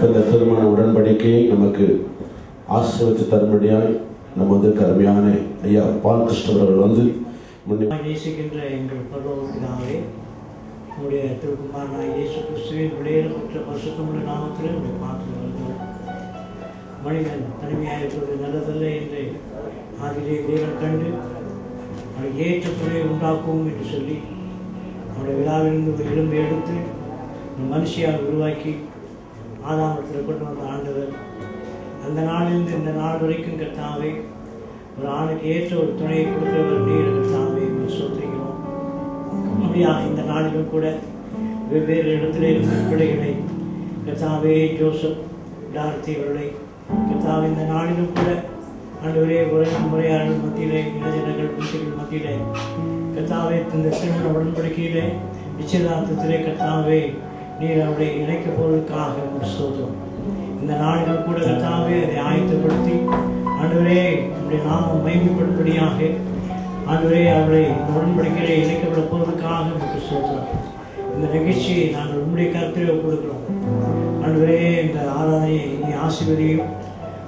இந்த திருமண உடன்படிக்கையை நமக்கு ஆசீர்வதித்து தரும்படியாய் நம்ம அருமையான ஐயா பால் கிறிஸ்தவர்கள் வந்து நேசிக்கின்ற எங்கள் பரலோக பிதாவே, உங்களுடைய திருக்குமாரனாய் இயேசு கிறிஸ்துவின் விலையேறப்பட்ட பரிசுத்தமுள்ள நாமத்தில் உங்களை பார்த்து வருகிறோம். மனிதன் தனிமையாக இருப்பது நல்லதல்ல என்று ஆதிலே தேவன் கண்டு அவனுக்கு ஏற்ற துணையை உண்டாக்குவோம் என்று சொல்லி அவனுடைய விழாவிலிருந்து ஒரு எலும்பை எடுத்து மனுஷியாக உருவாக்கி ஆதாமத்தில் கொண்டு வந்த ஆண்டவர், அந்த நாளிலிருந்து இந்த நாள் வரைக்கும் கர்த்தாவே ஒரு ஆணுக்கு ஏற்ற ஒரு துணையை கொடுக்கிறவர் நீர் கர்த்தாவே சொல்லிக்கிறோம். அப்படியா இந்த நாளிலும் கூட வெவ்வேறு இடத்துல இருந்த பிள்ளைகளை கர்த்தாவே ஜோசப் டார்த்தி அவர்களை கர்த்தாவே இந்த நாளிலும் கூட ஆண்டவரே முறையாளர்கள் மத்தியிலே இளைஞர்கள் பிள்ளைகள் மத்தியிலே கர்த்தாவே இந்த திருமண உடன்படிக்கையிலே நிச்சயதார்த்தத்திலே கர்த்தாவே நீர் அவரை இணைக்கப் போவதற்காக சொல்கிறோம். இந்த நாளிலும் கூட கர்த்தாவே அதை ஆயத்தப்படுத்தி ஆண்டவரே நம்முடைய நாமம் மகிமைப்படும்படியாக ஆண்டவரே அவரை இந்த உடன்படிக்கையிலே இணைக்கப்பட போவதற்காக நமக்கு சொல்கிறோம். இந்த நிகழ்ச்சியை நாங்கள் உங்களுடைய கருத்திலே ஒப்புக்கொடுக்கிறோம். ஆண்டவரே இந்த ஆராதனையை நீ ஆசீர்வதியும்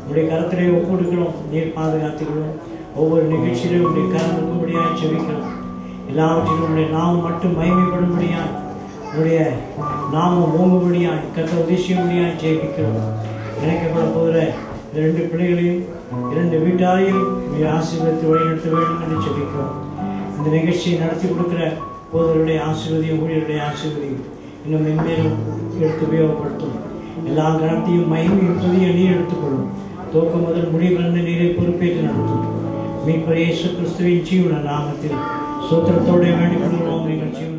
உங்களுடைய கருத்திலே ஒப்புக்கொடுக்கிறோம். நீர் பாதுகாத்துக்கிறோம். ஒவ்வொரு நிகழ்ச்சியிலும் உங்களுடைய கரம் இருக்கும்படியாக செபிக்கிறோம். எல்லாவற்றிலும் உங்களுடைய நாமம் மட்டும் மகிமைப்படும்படியாக உங்களுடைய நாமம் ஓங்கும்படியாக கர்த்தர் உதேசியும்படியாக ஜெயிக்கிறோம். இணைக்கப்பட போகிற இந்த 2 பிள்ளைகளையும் 2 வீட்டாரையும் ஆசீர்வதித்து வழிநடத்த வேண்டும் என்று ஜெபிக்கிறோம். இந்த நிகழ்ச்சியை நடத்தி கொடுக்கிற போதவருடைய ஆசீர்வதியும் ஊழியருடைய ஆசீர்வதியும் இன்னும் மென்மேலும் எடுத்து உபயோகப்படுத்தும். எல்லா கணத்தையும் மகிமையும் புதிய நீர் எடுத்துக்கொள்ளும். துவக்கம் முதல் முடிவிலிருந்து நீரை பொறுப்பேற்று நடத்தும். மீட்பர் இயேசு கிறிஸ்துவின் ஜீவன நாமத்தில் சோத்திரத்தோடு வேண்டிக் கொள்கிறோம். எங்கள் ஜீவன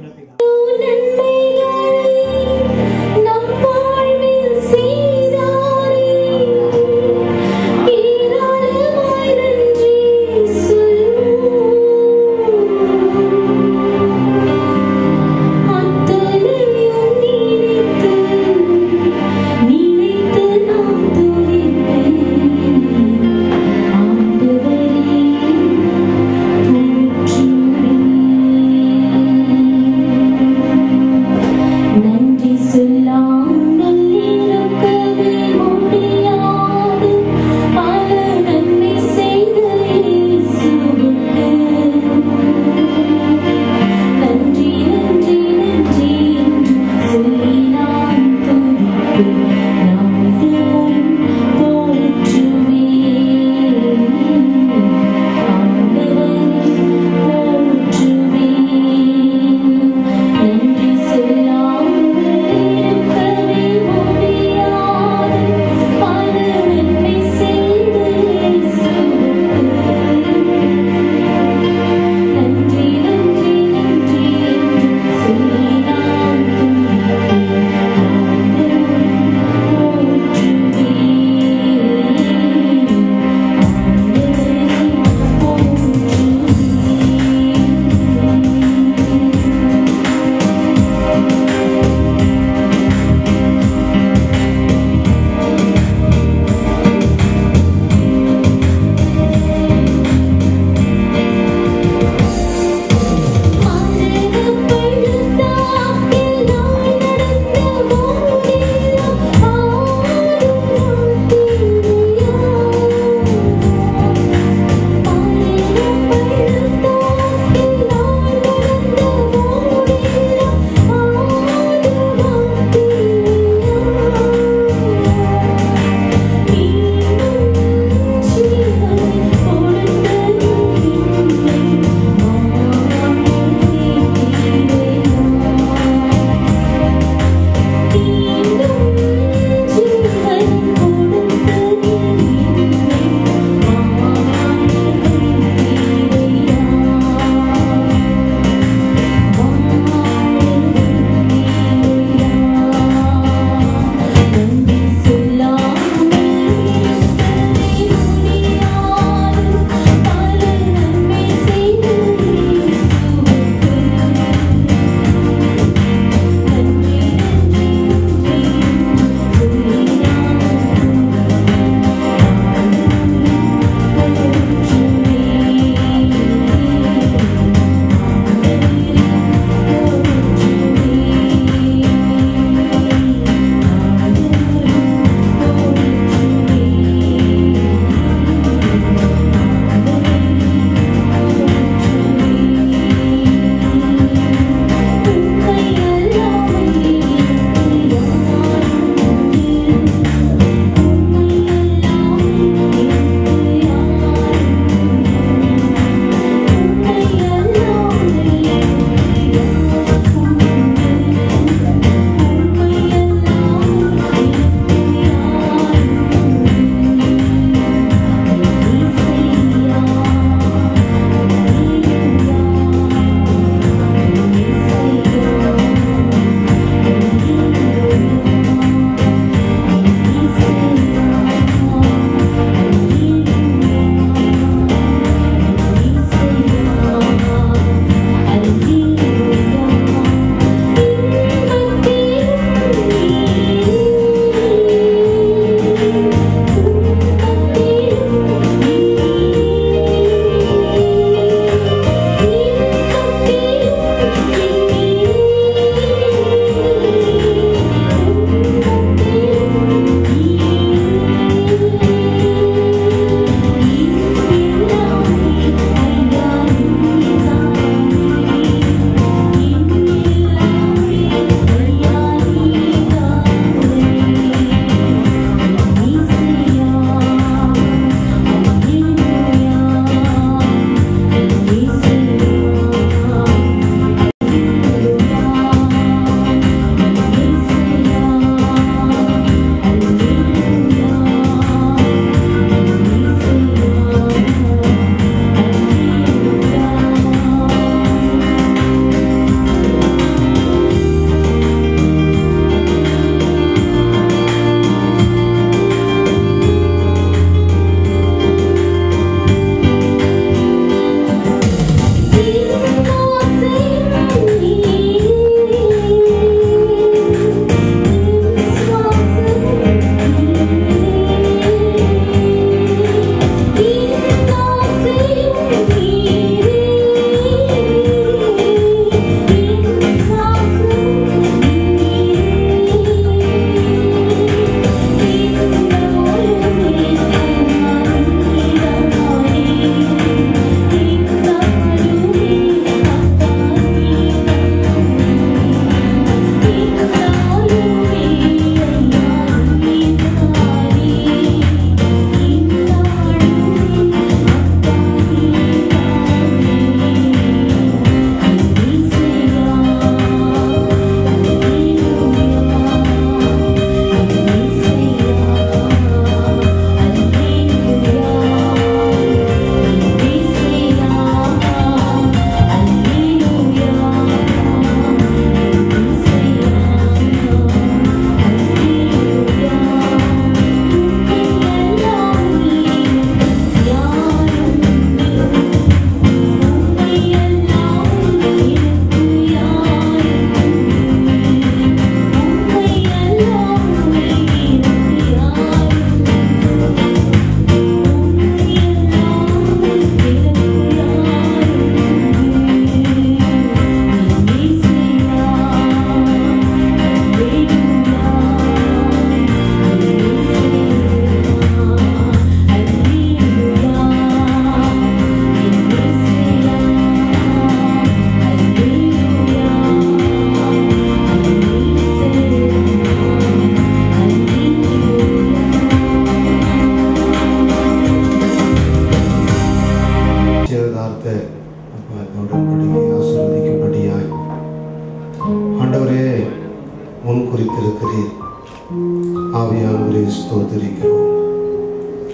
ஆவியானவரை ஸ்தோத்திரிக்கிறோம்.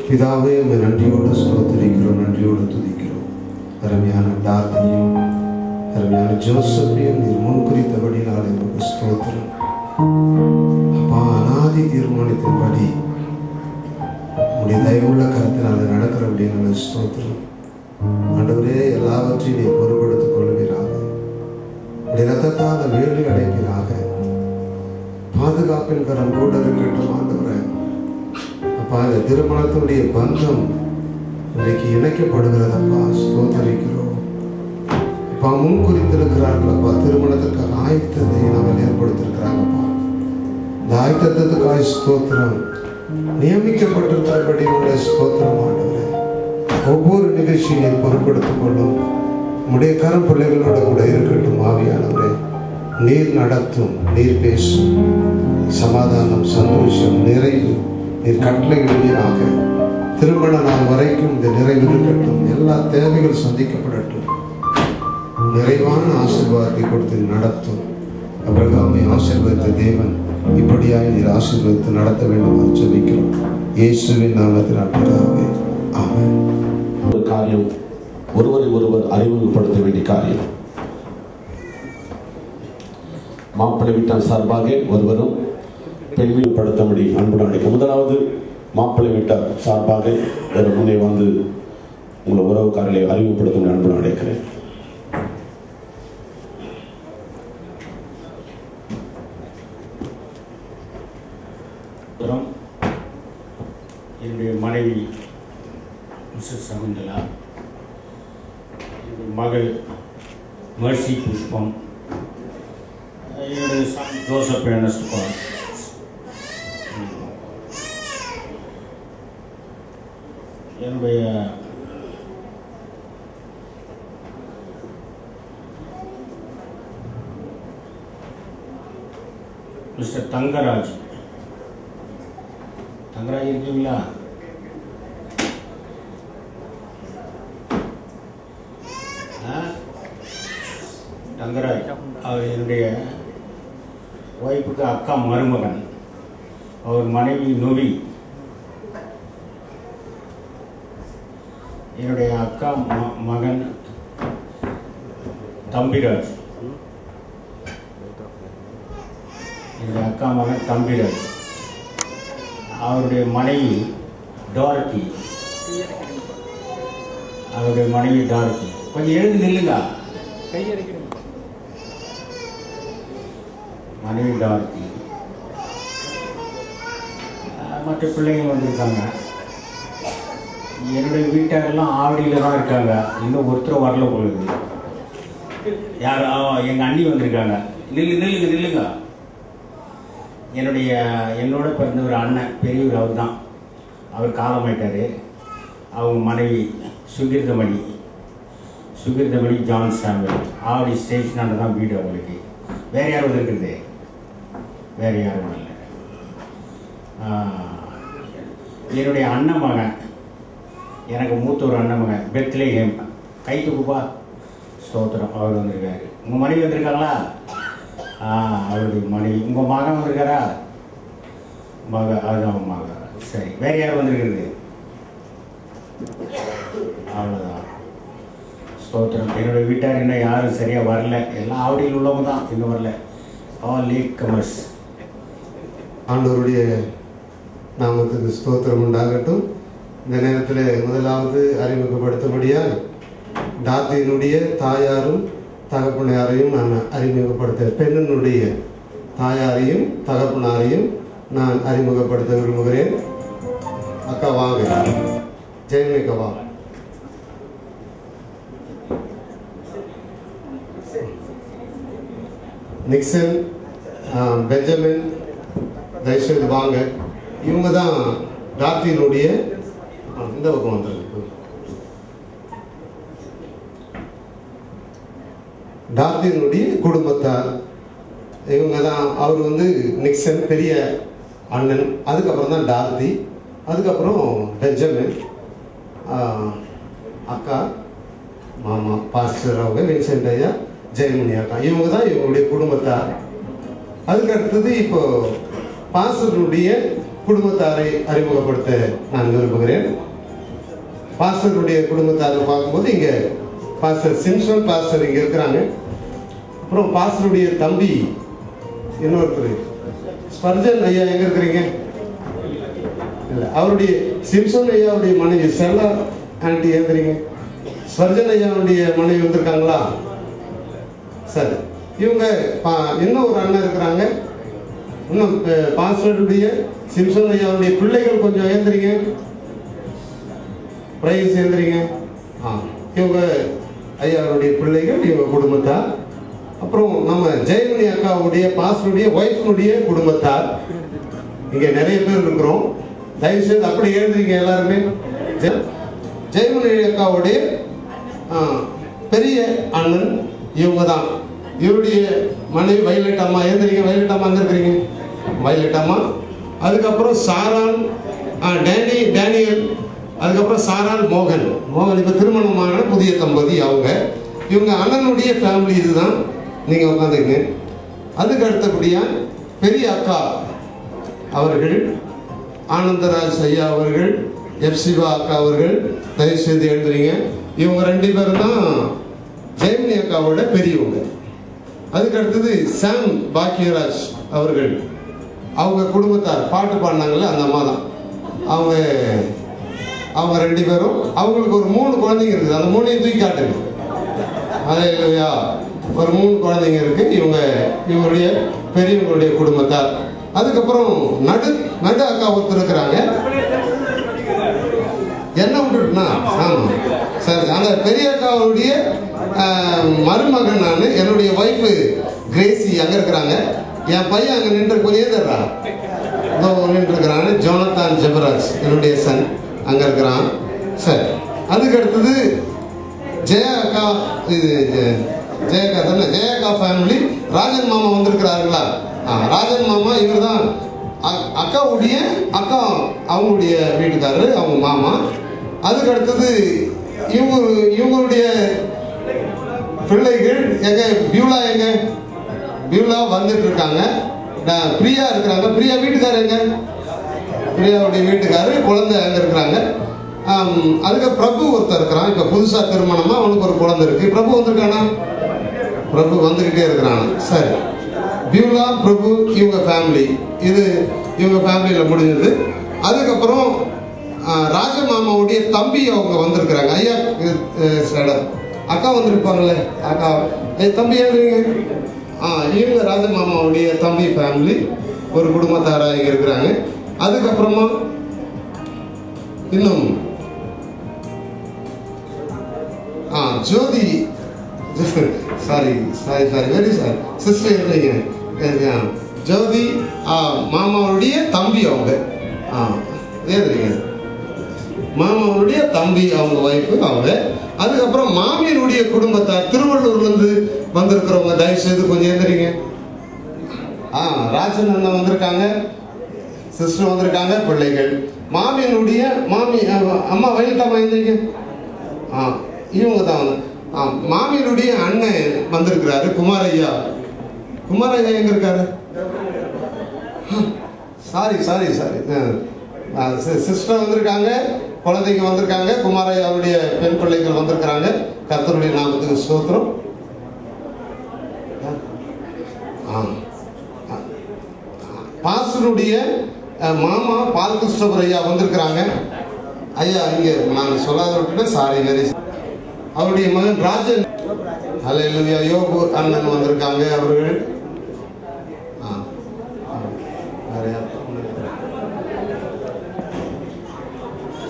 பிதாவே, உம்மை நன்றியோடு ஸ்தோத்திரிக்கிறோம், நன்றியோடு துதிக்கிறோம். அருமையான டார்த்தையும் அருமையான ஜோசப்பையும் நீர் முன் குறித்தபடினாலே உங்களுக்கு ஸ்தோத்திரம். அப்பா, அநாதி தீர்மானத்தின்படி உடைய தயவுள்ள கருத்தினால நடக்கிறபடினால ஸ்தோத்திரம். ஆண்டவரே, எல்லாவற்றையும் நீ பொறுப்படுத்திக் கொள்வீராக. உடைய ரத்தத்தால் வேலி அடைப்பீராக. பாதுகாப்பின் கரம் கூட இருக்கட்டும் ஆண்டவரே. அப்பா, இந்த திருமணத்துடைய பந்தம் இன்றைக்கு இணைக்கப்படுகிறதப்பா, ஸ்தோத்தரிக்கிறோம். அப்பா, முன் குறித்திருக்கிறார்களப்பா, திருமணத்திற்கான ஆயத்தத்தை நாங்கள் ஏற்படுத்தியிருக்கிறாங்கப்பா. இந்த ஆயத்தத்துக்காக ஸ்தோத்திரம். நியமிக்கப்பட்டிருக்கிறபடி உள்ள ஸ்தோத்திரம் ஆண்டவரே. ஒவ்வொரு நிகழ்ச்சியை பொறுப்படுத்திக் கொள்ளும். உடைய கரம் பிள்ளைகளோட கூட இருக்கட்டும் ஆவியானவரே. நீர் நடத்தும், நீர் பேசும். சமாதானம், சந்தோஷம், நிறைவு நீர் கட்டளையிடுவீராக. திருமண நாள் வரைக்கும் இந்த நிறைவு இருக்கட்டும். எல்லா தேவைகள் சந்திக்கப்படட்டும். நிறைவான ஆசீர்வாதத்தை கொடுத்து நடத்தும். அபிரகாமை ஆசீர்வதித்த தேவன் இப்படியாய் நீர் ஆசீர்வதித்து நடத்த வேண்டும் ஜெபிக்கிறோம். இயேசுவின் நாமத்தில் பிதாவே, ஆமென். ஒரு காரியம், ஒருவரை ஒருவர் அறிமுகப்படுத்த வேண்டிய காரியம். மாப்பிள்ளை வீட்டார் சார்பாக ஒருவரும் பெண்மைப்படுத்தபடி அன்புடன் அழைக்கும். முதலாவது மாப்பிள்ளை வீட்டார் சார்பாக ஒரு முன்னே வந்து உங்களை உறவுக்காரர்களை அறிமுகப்படுத்த அன்புடன் அழைக்கிறேன். என்னுடைய மனைவி மிஸ்ஸஸ் சகுந்தலா, என்னுடைய மகள் மர்சி புஷ்பம், என்னுடைய சன் ஜோசப் ஏர்னஸ்ட் பால், என்னுடைய மிஸ்டர் தங்கராஜ். தங்கராஜ் இருக்கீங்களா? தங்கராஜ் அவர் என்னுடைய ஒய்ஃபுக்கு அக்கா மருமகன். அவர் மனைவி நொவி. என்னுடைய அக்கா மகன் தம்பிராஜ். என்னுடைய அக்கா மகன் தம்பிராஜ். அவருடைய மனைவி டார்கி. அவருடைய மனைவி டார்கி. கொஞ்சம் எழுந்து நில்லுங்க. மனைவி டார்கி. மற்ற பிள்ளைங்க வந்திருக்காங்க. என்னுடைய வீட்டாரெல்லாம் ஆவடியில் தான் இருக்காங்க. இன்னும் ஒருத்தர் வரல பொழுது. யார்? எங்கள் அண்ணி வந்திருக்காங்க. நில்லுங்க. என்னோட பிறந்த ஒரு அண்ணன், பெரியவர் அவர் தான். அவர் காலமாயிட்டார். அவங்க மனைவி சுகிர்தமணி ஜான் சாமுவேல். ஆவடி ஸ்டேஷனாண்ட தான் வீடு அவங்களுக்கு. வேறு யாரும் வந்திருக்குது? வேறு யாரும் இல்லை. என்னுடைய அண்ணன் மகன், எனக்கு மூத்த ஒரு அண்ணன் மகன் பெத்லேஹேம். கை தூக்குப்பா. ஸ்தோத்திரம். அவர் வந்திருக்காரு. உங்கள் மனைவி வந்திருக்காங்களா? அவருடைய மனைவி. உங்கள் மகன் வந்திருக்காரா? அதுதான் மகன். சரி, வேறு யார் வந்திருக்கிறது? அவ்வளோதான். ஸ்தோத்திரம். என்னுடைய வீட்டார் இன்னும் யாரும் சரியாக வரல. எல்லாம் ஆவடியில் உள்ளவங்க தான், இன்னும் வரல. All late commerce. ஆண்டவருடைய நாமத்துக்கு ஸ்தோத்திரம் உண்டாகட்டும். இந்த நேரத்தில் முதலாவது அறிமுகப்படுத்தபடியால் டாத்தியினுடைய தாயாரும் தகப்பனாரையும் நான் அறிமுகப்படுத்த, பெண்ணினுடைய தாயாரையும் தகப்பனாரையும் நான் அறிமுகப்படுத்த விரும்புகிறேன். அக்கா வாங்க. ஜெயமிகா வா. நிக்சன், பெஞ்சமின், தயவுசெய்து வாங்க. இவங்க தான் டாக்டரினுடைய இந்த பக்கம் வந்திருக்கு. டாக்டரினுடைய குடும்பத்தார் இவங்க தான். அவர் வந்து நிக்சன் பெரிய அண்ணன். அதுக்கப்புறம் தான் டார்த்தி. அதுக்கப்புறம் பெஞ்சமின், அக்கா, மாமா பாஸ்டர் அவங்க, வின்சென்ட் ஐயா, ஜெயமணி அக்கா. இவங்க தான் இவங்களுடைய குடும்பத்தார். அதுக்கு அடுத்தது இப்போ பாஸ்டருடைய குடும்பத்தாரை அறிமுகப்படுத்த நான் விரும்புகிறேன். பாஸ்டருடைய குடும்பத்தாரை பார்க்கும்போது இங்க பாஸ்டர் சிம்சன் பாஸ்டர் இங்க இருக்கிறாங்க. அப்புறம் பாஸ்டருடைய தம்பி இன்னொருத்தர் ஸ்பர்ஜன் ஐயா எங்க இருக்கிறீங்க? இல்ல, அவருடைய சிம்சன் ஐயாவுடைய மனைவி செல்லா ஆண்டி எழுதுறீங்க. ஸ்பர்ஜன் ஐயாவுடைய மனைவி வந்திருக்காங்களா? சரி, இவங்க இன்னும் ஒரு அண்ணன் இருக்கிறாங்க. இன்னும் பாஸ்டருடைய சிம்சன் ஐயாவுடைய பிள்ளைகள் கொஞ்சம் ஏந்திரிங்க, பிரைஸ் ஏந்திரிங்க. இவங்க ஐயாவுடைய பிள்ளைகள், இவங்க குடும்பத்தார். அப்புறம் நம்ம ஜெயமணி அக்காவுடைய பாஸ்டருடைய ஒய்ஃபுடைய குடும்பத்தார். இங்க நிறைய பேர் இருக்கிறோம். தயவு செய்து அப்படி எழுதுறீங்க எல்லாருமே. ஜெயமணி அக்காவுடைய பெரிய அண்ணன் இவங்க தான். இவருடைய மனைவி வயலட் அம்மா எழுதுறீங்க. வயலட் அம்மா இருக்கிறீங்க. வயலட் அம்மா. அதுக்கப்புறம் சாரால் டேனியல். அதுக்கப்புறம் சாரால் மோகன். இப்ப திருமணமான புதிய தம்பதி அவங்க. இவங்க அண்ணனுடைய ஃபேமிலி. இதுதான் நீங்க உட்காந்துங்க. அதுக்கு அடுத்தபடியா பெரிய அக்கா அவர்கள் ஆனந்தராஜ் ஐயா அவர்கள், எப்சிவா அக்கா அவர்கள். தயவு செய்து எழுதுறீங்க. இவங்க 2 பேரும் தான் ஜெயமணி அக்காவோட பெரியவங்க. அதுக்கு அடுத்தது சாம் பாக்கியராஜ் அவர்கள். அவங்க குடும்பத்தார் பாட்டு பாடினாங்கல்ல அந்த அம்மா தான். அவங்க 2 பேரும். அவங்களுக்கு ஒரு 3 குழந்தைங்க இருக்குது. அந்த 3ஐயும் தூக்கி காட்டுங்க. அதே இல்லையா, ஒரு 3 குழந்தைங்க இருக்கு. இவங்களுடைய பெரியவங்களுடைய குடும்பத்தார். அதுக்கப்புறம் நடு அக்கா ஒருத்தர் இருக்கிறாங்க. என்ன விட்டுட்டுனா, ஆமா சரி, அந்த பெரிய அக்காவுடைய மருமகன் நான். என்னுடைய ஒய்ஃபு கிரேசி அங்க இருக்கிறாங்க. என் பையன் அங்க நின்று கொஞ்சம் தர்றா நின்று இருக்கிறான். ஜோனத்தான் ஜெபராஜ் என்னுடைய சன் அங்க இருக்கிறான். சரி, அதுக்கு அடுத்தது ஜெயா அக்கா. இது ஜெயக்கா தானே? ஜெயக்கா ஃபேமிலி. ராஜன் மாமா வந்திருக்கிறாருங்களா? ராஜன் மாமா இவர் தான் அக்காவுடைய அக்கா, அவங்களுடைய வீட்டுக்காரரு, அவங்க மாமா. அதுக்கு அடுத்தது இவங்களுடைய பிள்ளைகள் எங்க? பியூலா எங்க? பியூலா வந்துட்டு இருக்காங்க. பிரியா இருக்கிறாங்க. பிரியா வீட்டுக்காரர் எங்க? பிரியாவுடைய வீட்டுக்காரரு, குழந்தை அங்க இருக்கிறாங்க. அதுக்கு பிரபு ஒருத்தர் இருக்கிறான். இப்ப புதுசா திருமணமா அவனுக்கு ஒரு குழந்தை இருக்கு. பிரபு வந்திருக்கானா? பிரபு வந்துகிட்டே இருக்கிறான். சரி, பியூலா பிரபு இவங்க ஃபேமிலி. இது இவங்க ஃபேமிலியில முடிஞ்சது. அதுக்கப்புறம் ராஜமாமாவுடைய தம்பி அவங்க வந்திருக்கிறாங்க. ஐயா அக்கா வந்திருப்பாங்களே, அக்கா தம்பி எழுதுறீங்க. இவங்க ராஜமாமாவுடைய தம்பி ஃபேமிலி, ஒரு குடும்பத்தாராக இங்க இருக்கிறாங்க. அதுக்கப்புறமா இன்னும் ஜோதி, சாரி வெரி சாரி சிஸ்டர் எழுதுறீங்க. ஜோதி மாமாவுடைய தம்பி அவங்க. எழுதுறீங்க. மாமாவுடைய தம்பி அவங்க ஒய்ஃபு அவங்க. அதுக்கப்புறம் மாமியனுடைய குடும்பத்தார் திருவள்ளூர்ல இருந்து வந்திருக்கிறவங்க. தயவு செய்து கொஞ்சம் எழுதுறீங்க. ராஜன் அண்ணன் வந்திருக்காங்க, சிஸ்டர் வந்திருக்காங்க, பிள்ளைகள். மாமியனுடைய அம்மா வயலட்டம்மா எழுதுறீங்க. இவங்க தான் மாமியனுடைய அண்ணன் வந்திருக்கிறாரு, குமாரையா. குமாரையா எங்க இருக்காரு? சாரி சிஸ்டர் வந்திருக்காங்க, குழந்தைங்க வந்திருக்காங்க, குமாரையாவுடைய பெண் பிள்ளைகள் வந்திருக்கிறாங்க. கர்த்தருடைய நாமத்துக்கு ஸ்தோத்திரம். பாஸ்டருடைய மாமா பால் கிறிஸ்டோபர் ஐயா வந்திருக்கிறாங்க. ஐயா இங்க நான் சொல்லாத விட்டுட்டேன், சாரி வெரி. அவருடைய மகன் ராஜன், அல்லேலூயா, யோகு அண்ணன் வந்திருக்காங்க. அவர்கள்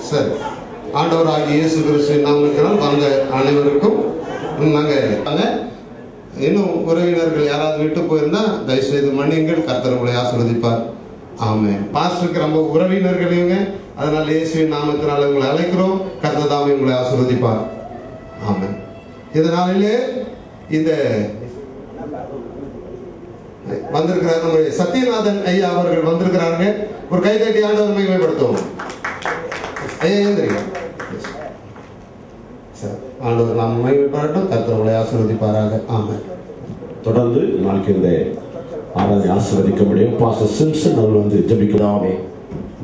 சரி, ஆண்டவராகிய இயேசு கிறிஸ்துவின் நாமத்தினால் வந்த அனைவருக்கும் நாங்க இன்னும் உறவினர்கள் யாராவது விட்டு போயிருந்தா தயவு செய்து மன்னியுங்கள். கர்த்தர் உங்களை ஆசீர்வதிப்பார். ஆமென். பாஸ்டருக்கு ரொம்ப உறவினர்கள் இவங்க, அதனால இயேசுவின் நாமத்தினால உங்களை அழைக்கிறோம். கர்த்தர் தாமே உங்களை ஆசீர்வதிப்பார். ஆமென். இதனாலே இந்த வந்திருக்கிறார் நம்முடைய சத்யநாதன் ஐயா அவர்கள் வந்திருக்கிறாங்க. ஒரு கைதட்டி ஆண்டவர் மகிமைப்படுத்துவோம். ஐயா எழுந்திருங்க. ஆண்டவர் நாம் மகிமைப்படட்டும். கர்த்தர் உங்களை ஆசீர்வதிப்பாராக. ஆமென். தொடர்ந்து நாளைக்கு இந்த ஆராதனை ஆசீர்வதிக்க முடியும். பாஸ்டர் சிம்சன் அவர்கள் வந்து ஜெபிக்கிறாமே.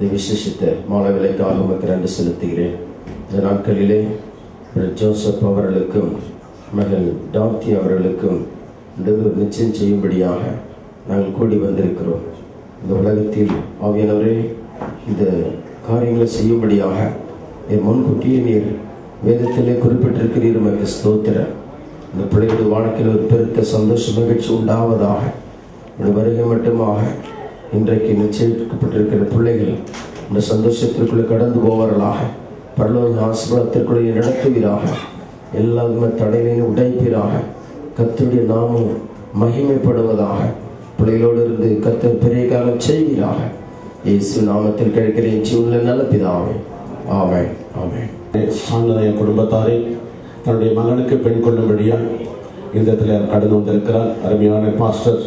இந்த விசேஷித்த மாலை வேலைக்காக உமக்கு நன்றி செலுத்துகிறேன். இந்த நாட்களிலே ஜோசப் அவர்களுக்கும் மகள் டார்த்தி அவர்களுக்கும் நிச்சயம் செய்யும்படியாக நாங்கள் கூடி வந்திருக்கிறோம். இந்த உலகத்தில் ஆவியானவரே இந்த காரியங்களை செய்யும்படியாக என் முன்கூட்டியே நீர் வேதத்திலே குறிப்பிட்டிருக்கிறீர். உமக்கு ஸ்தோத்திரம். இந்த பிள்ளைகளுடைய வாழ்க்கையில் ஒரு பெருத்த சந்தோஷ மகிழ்ச்சி உண்டாவதாக. இந்த வருகை மட்டுமாக இன்றைக்கு நிச்சயிக்கப்பட்டிருக்கிற பிள்ளைகள் இந்த சந்தோஷத்திற்குள்ளே கடந்து போவார்களாக. பரலோக ஆசீர்வாதத்திற்குள்ளே நடத்துவீராக. எல்லா தடைகளையும் உடைப்பீராக. கர்த்தருடைய நாமம் மகிமைப்படுவதாக. பிள்ளைகளோடு இருந்து கர்த்தர் பெரிய காலம் செய்வீராக. இயேசு நாமத்தில் கேட்கிறேன் ஜீவனுள்ள நல்ல பிதாவே, ஆமென். ஆமென். சாந்தனைய குடும்பத்தாரை தன்னுடைய மகனுக்கு பெண் கொள்ளும்படியா இந்த இடத்துல கடந்து வந்திருக்கிறார். அருமையான பாஸ்டர்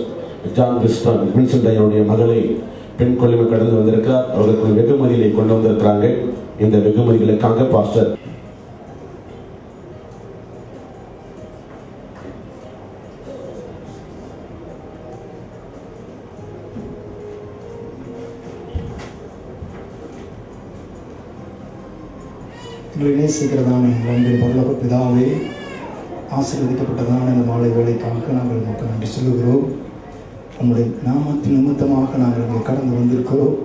ஜான் கிறிஸ்டான் வின்சென்ட் மகளை பெண் கொள்ளுமை கடந்து வந்திருக்கிறார். அவர்களுக்கு வெகுமதிகளை கொண்டு வந்திருக்கிறாங்க. இந்த வெகுமதிகளுக்காக பாஸ்டர் நேசிக்கிறதான அன்பின் பரலோக பிதாவே, ஆசீர்வதிக்கப்பட்டதான இந்த மாலை வேலைக்காக நாங்கள் உங்களுக்கு நன்றி சொல்லுகிறோம். உங்களுடைய நாமத்தின் நிமித்தமாக நாங்கள் இங்கே கடந்து வந்திருக்கிறோம்.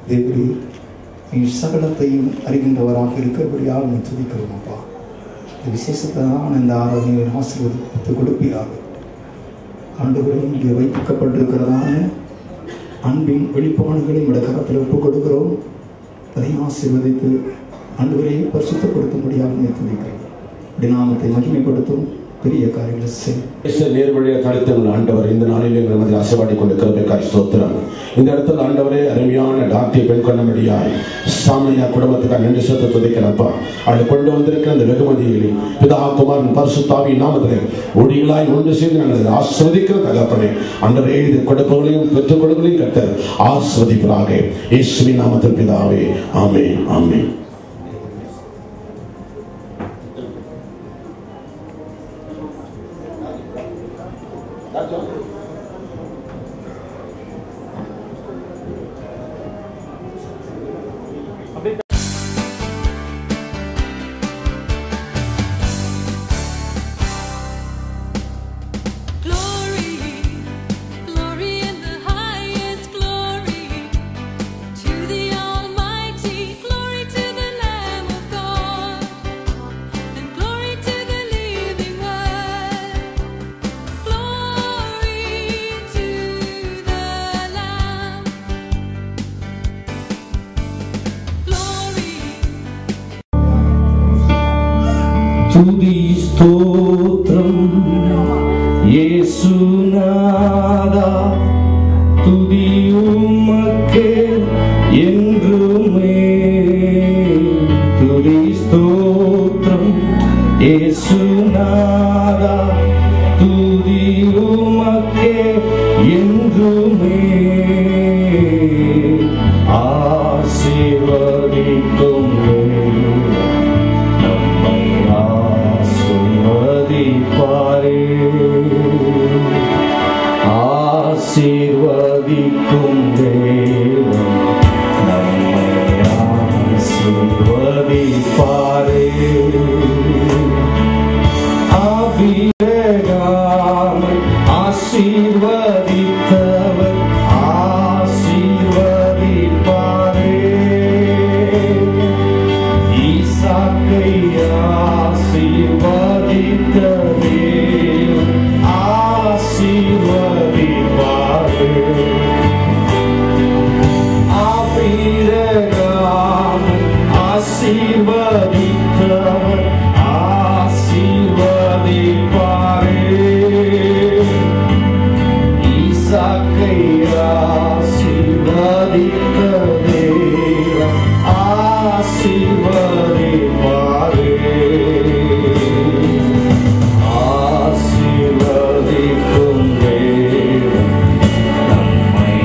தேவரே, நீ சகலத்தையும் அறிகின்றவராக இருக்கிறபடியால் நீ துதிக்கிறோம். அப்பா, இந்த விசேஷத்தான இந்த ஆராதனையை ஆசீர்வதித்து கொடுப்பீராக. ஆண்டவரே, இங்கே வைக்கப்பட்டிருக்கிறதான அன்பின் வெளிப்பாடுகளை உடைய கரத்தில் ஒப்புக் கொடுக்கிறோம். அதை ஆசீர்வதித்து ஆண்டவரை பரிசுத்தப்படுத்தும்படியாக துதிக்கிறோம். நாமத்தை மகிமைப்படுத்தும் பெரிய காரியங்களை செய்யும் நேர்வழியை தடுத்த ஆண்டவர் இந்த நாளில் எங்கள் மத்தியில் ஆசீர்வாடி கொண்டிருக்கிறதுக்காய் ஸ்தோத்திரம். இந்த இடத்துல ஆண்டவரே அருமையான டாக்டரை பெண் கொண்டபடியாய் சாமியா குடும்பத்துக்காக நன்றி செலுத்த துதிக்கிறப்பா. அவளை கொண்டு வந்திருக்கிற அந்த வெகுமதிகளை பிதா குமாரன் பரிசுத்தாவியின் நாமத்தில் ஒடிகளாய் ஒன்று சேர்ந்து நாங்கள் ஆஸ்வதிக்கிற தகப்பனே ஆண்டவரே, இது கொடுப்பவர்களையும் பெற்றுக் கொடுக்கலையும் கர்த்தர் ஆஸ்வதிப்பதாக. இயேசுவின் நாமத்தில் பிதாவே, ஆமென். ஆமென். துதி ஸ்தோத்ரம் இயேசுநாதா, துதி உமக்கே என்றுமே. துதி ஸ்தோத்ரம் இயேசுநாதா, துதி உமக்கே என்றுமே. ஆசீர்வதிக்கும் ஆசீர்வதிக்கும் தேவன் நம்மை ஆசீர்வதிப்பாரே. ஆபிரகாமை ஆசீர்வதித்தவர் ஆசீர்வதிப்பாரே. ஈசாக்கை ஆசீர்வதித்த ஆசீர்வதித்தவர் ஆசீர்வதிப்பாரே. ஈசாக்கை ஆசீர்வதித்த தேவன் ஆசீர்வதிப்பாரே. ஆசீர்வதிக்கும் தேவன் நம்மை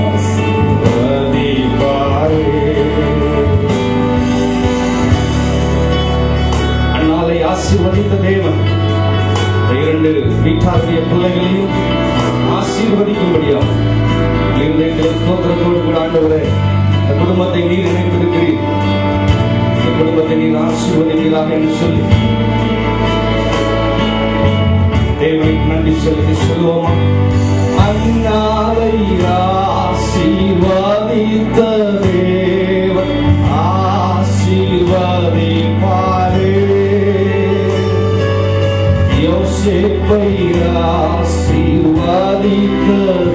ஆசீர்வதிப்பாரே. ஆசீர்வதித்த தேவன் இரண்டு வீட்டாருடைய பிள்ளைகளையும் ஆசீர்வதிக்கும்படியாக ஸ்தோத்திரத்தோடு கூட ஆண்டவரே இந்த குடும்பத்தை நீர் இணைத்திருக்கிறீர், இந்த குடும்பத்தை நீர் ஆசீர்வதிக்கிறார் என்று சொல்லி தேவனுக்கு நன்றி செலுத்தி சொல்லுவோமா? அன்னாரை ஆசீர்வதித்த தேவன் ஆசீர்வதிப்பாரே, யோசேப்பை ஆசீர்வதித்த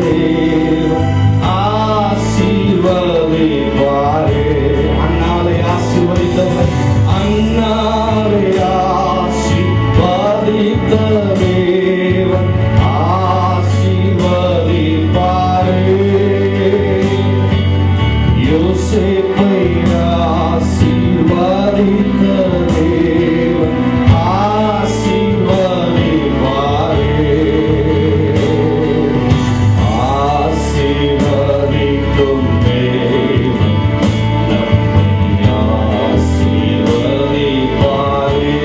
தேவன் ஆசீர்வதிப்பாரே. அன்னாரை ஆசீர்வதித்தவர், அன்னாரை ஆசீர்வதித்த தேவன் ஆசீர்வதிப்பாரே, யோசேப்பை ஆசீர்வதித்த தேவன் ஆசீர்வதிப்பாரே. ஆசீர்வதிக்கும் தேவன் நம்மை ஆசீர்வதிப்பாரே,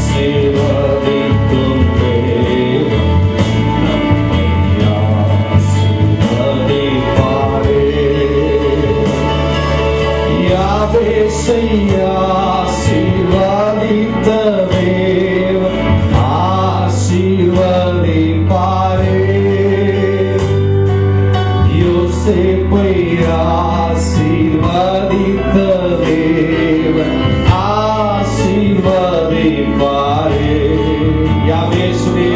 ஆசீர்வதிக்கும் தேவன் நம்மை ஆசீர்வதிப்பாரே. யாவேசை ஆசீர்வதித்த தேவன் ஆசீர்வதிப்பாரே, யோசேப்பை ஆசீர்வதித்த தேவன் ஆசீர்வதிப்பாரே. யாவேசுடைய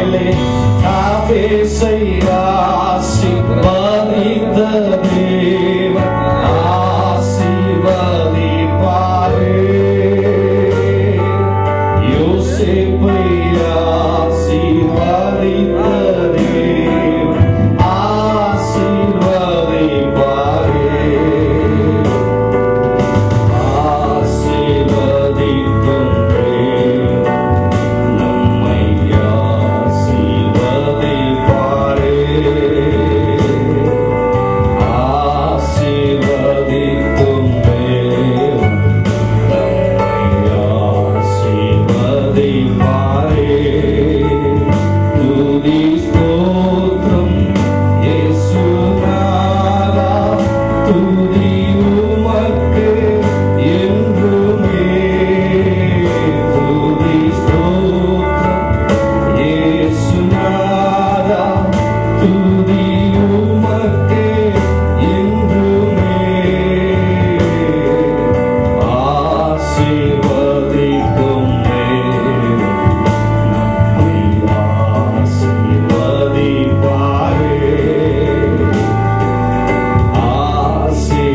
யாவேசை ஆசீர்வதித்த தேவன் ஆசீர்வதிப்பாரே, யோசேப்பை ஆசீர்வதித்த தேவன் ஆசீர்வதிப்பாரே. ஆசீர்வதிக்கும் தேவன் நம்மை ஆசீர்வதிப்பாரே, ஆசீர்வதிக்கும் தேவன் நம்மை ஆசீர்வதிப்பாரே. துதி ஸ்தோத்திரம் இயேசுநாதா, துதி உமக்கு என்றுமே. துதி ஸ்தோத்திரம் இயேசுநாதா, துதி உமக்கு என்றுமே. ஆசீர்வதிக்கும் தேவன் நம்மை ஆசீர்வதிப்பாரே,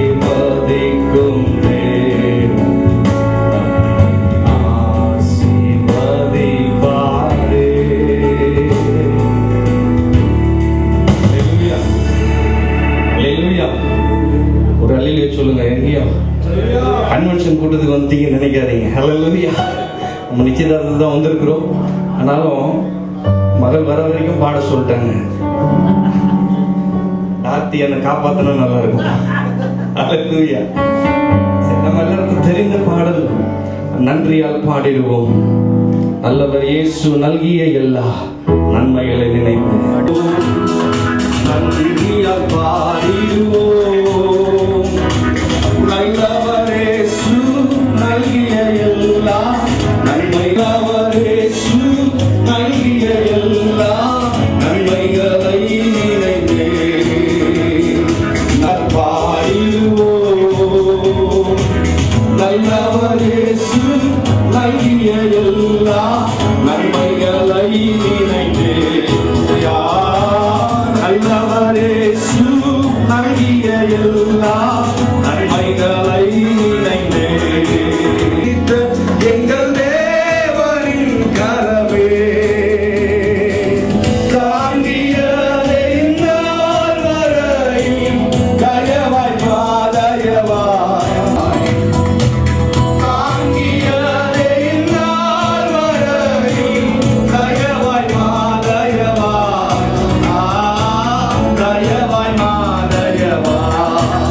ஆசீர்வதிக்கும் தேவன் நம்மை ஆசீர்வதிப்பாரே. ஹல்லேலூயா, ஹல்லேலூயா. ஒரு அல்லேலூயா சொல்லுங்க. எங்கேயோ கன்வென்ஷன் கூட்டத்துக்கு வந்துட்டீங்கன்னு நினைக்காதீங்க. ஹல்லேலூயா. நம்ம நிச்சயதார்த்தத்துக்கு தான் வந்திருக்கிறோம். ஆனாலும் மகள் வர வரைக்கும் பாட சொல்லிட்டாங்க. டாக்டி என்னை காப்பாத்தினா நல்லா இருக்கும். ஹல்லேலூயா. சரி, நம்ம எல்லாருக்கும் தெரிந்த பாடல் நன்றியால் பாடிடுவோம். நல்லவர் இயேசு நல்கிய எல்லா நன்மைகளை நினைத்து நன்றியால் பாடிடுவோம். நல்லவர் இயேசு நல்கிய எல்லா நன்மைகள், இயேசு நல்கிய எல்லா நன்மைகளை நினைத்து நற்பாடிடுவோம். நல்லவர் இயேசு நல்கிய எல்லா நன்மைகளை நினைத்து, நல்லவர் இயேசு நல்கிய எல்லா நன்மைகளை நினைத்து எங்கள் தேவனின் கரமே தாங்கியதை நாள் வரையும் தயவாய் பாதயவாய், தாங்கியதை நாள் வரையும் தயவாய் மாதயவாய், தயவாய் மாதயவாய்.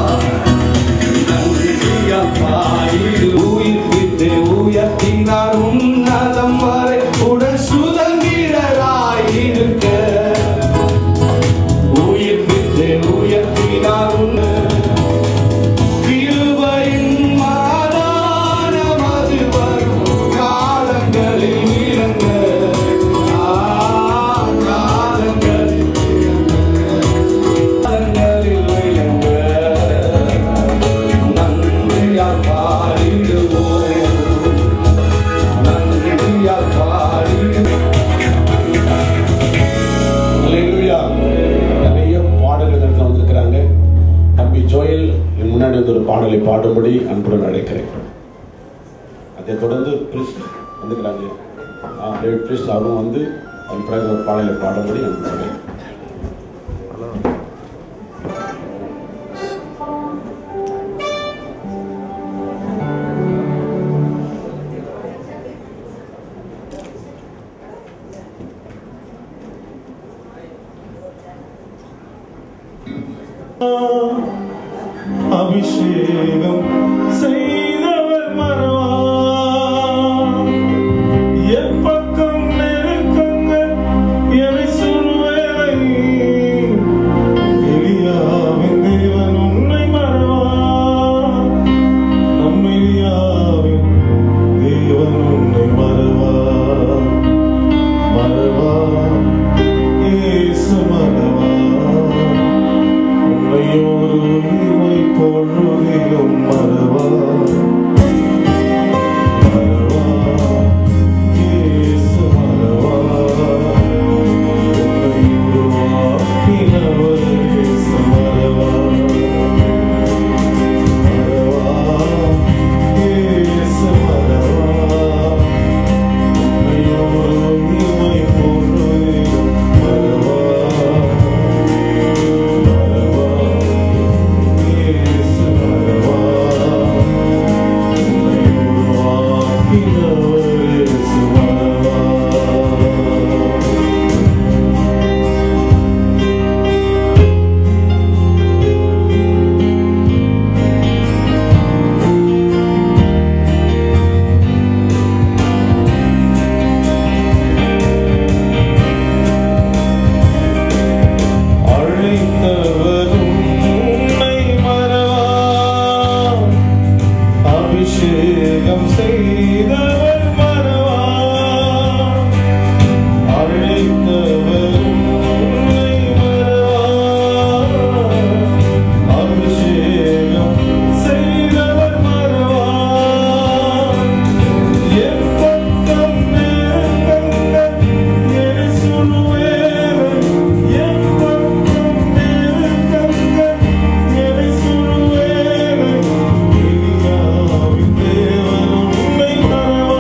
நிறைய பாடல்கள் வந்திருக்கிறாங்க. தம்பி ஜோயல் முன்னாடி வந்து ஒரு பாடலை பாடும்படி அன்புடன் அழைக்கிறேன். அதை தொடர்ந்து பிரிஸ் வந்துக்கிறாங்க. டேவிட் பிரிஸ் அவரும் வந்து ஒரு பாடலை பாடும்படி அன்புடன் அபிஷேகம் செய்தவர் மறவா எப்பக்கம் நெருக்கங்கள் எனை சொல்வேலை எலியாவின் தேவன் உன்னை மறவா நம் எலியாவின் தேவன் உன்னை மறவா மறவா இயேசு மறவா உன்னையோரு பொழுதிலும் மறவா மறவா இயேசு மறவா உன்னை உருவாக்கினவர் இயேசு மறவா மறவா இயேசு மறவா உன்னையோரு பொழுதிலும் மறவா அபிஷேகம் செய்தவர் மறவா அழைத்தவர் உன்னை மறவா அபிஷேகம் செய்தவர் மறவா எப்பக்கம் நெருக்கங்கள் எனை சொல்வேலை எப்பக்கம் நெருக்கங்கள் எனை சொல்வேலை தேவன் உன்னை மறவா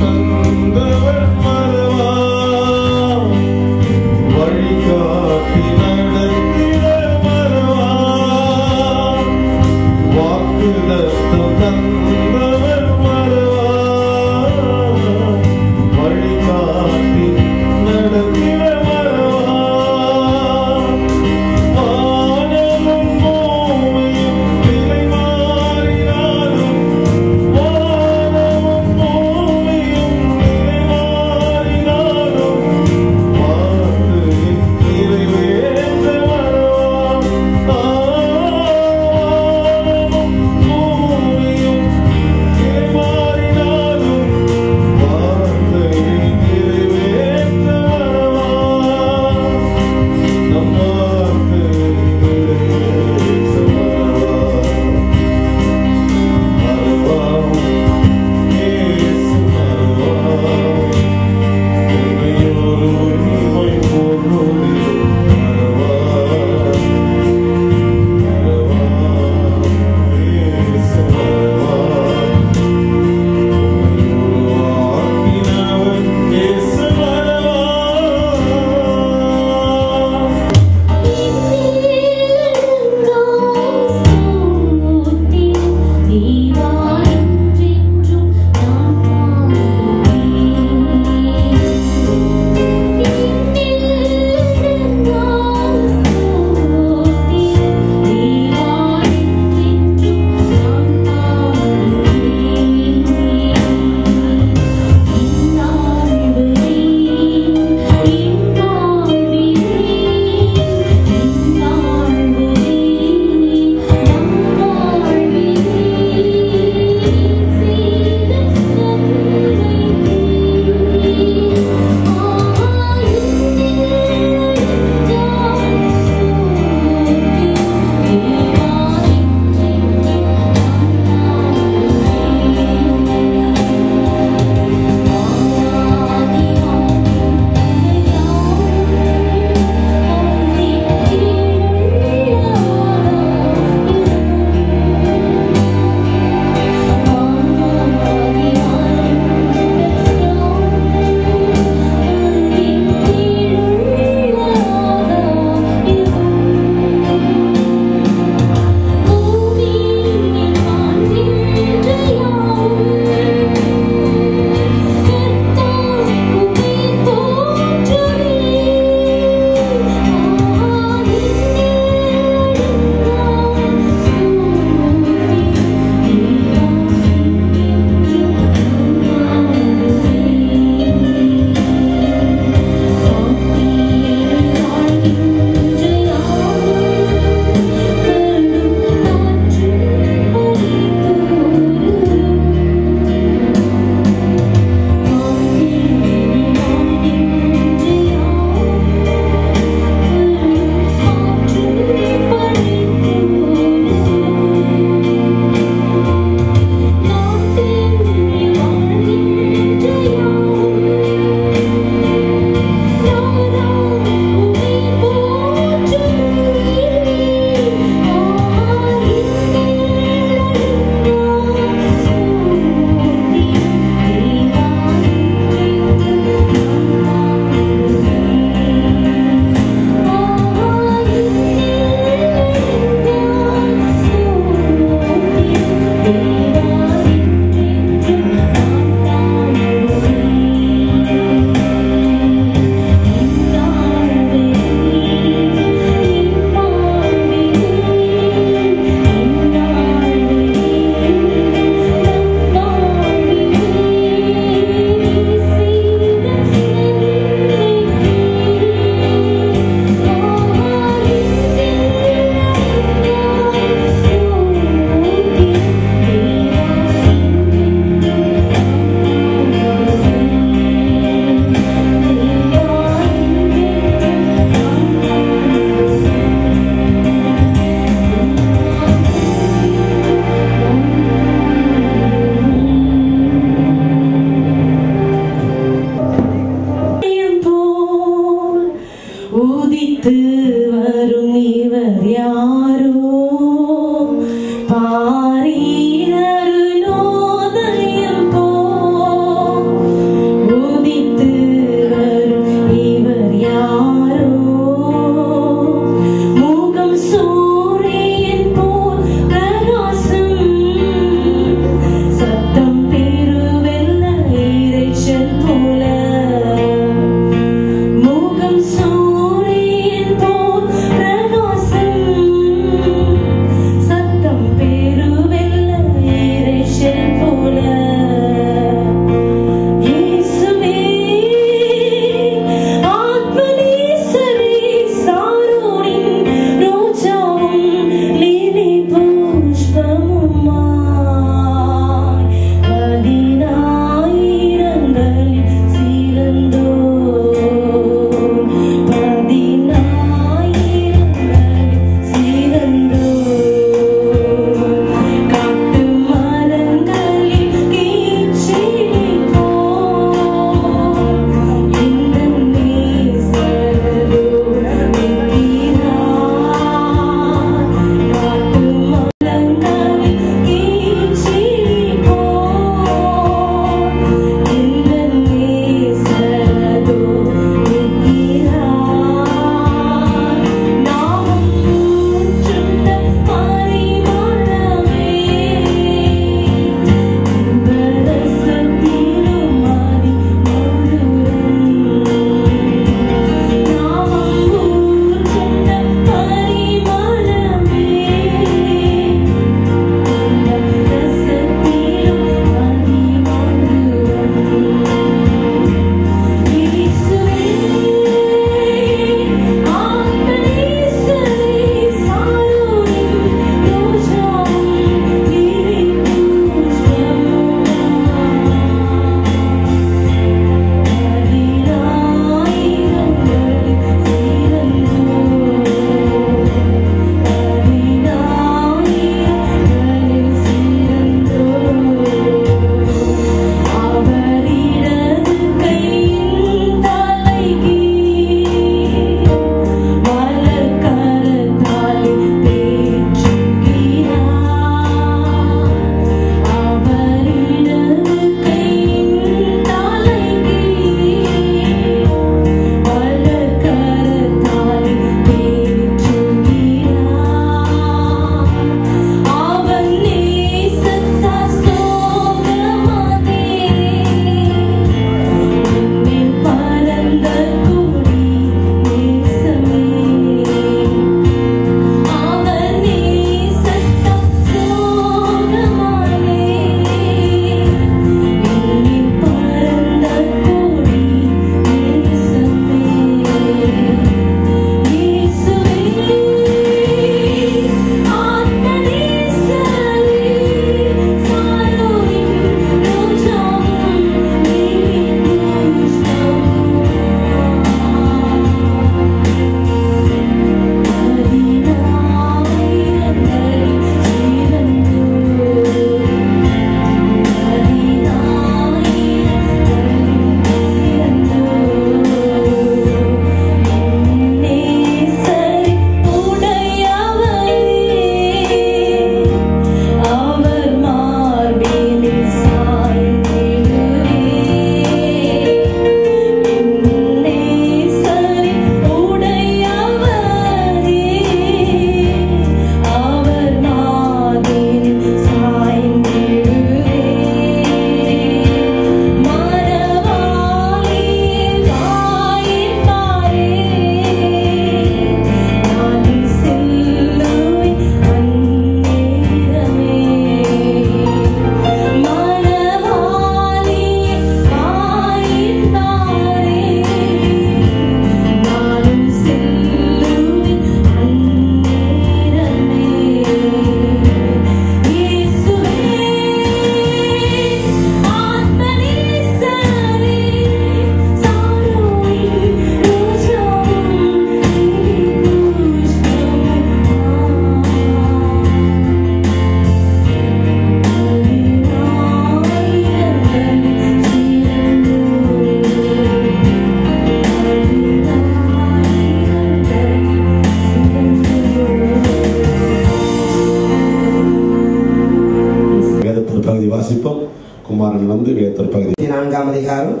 அதிகாரம்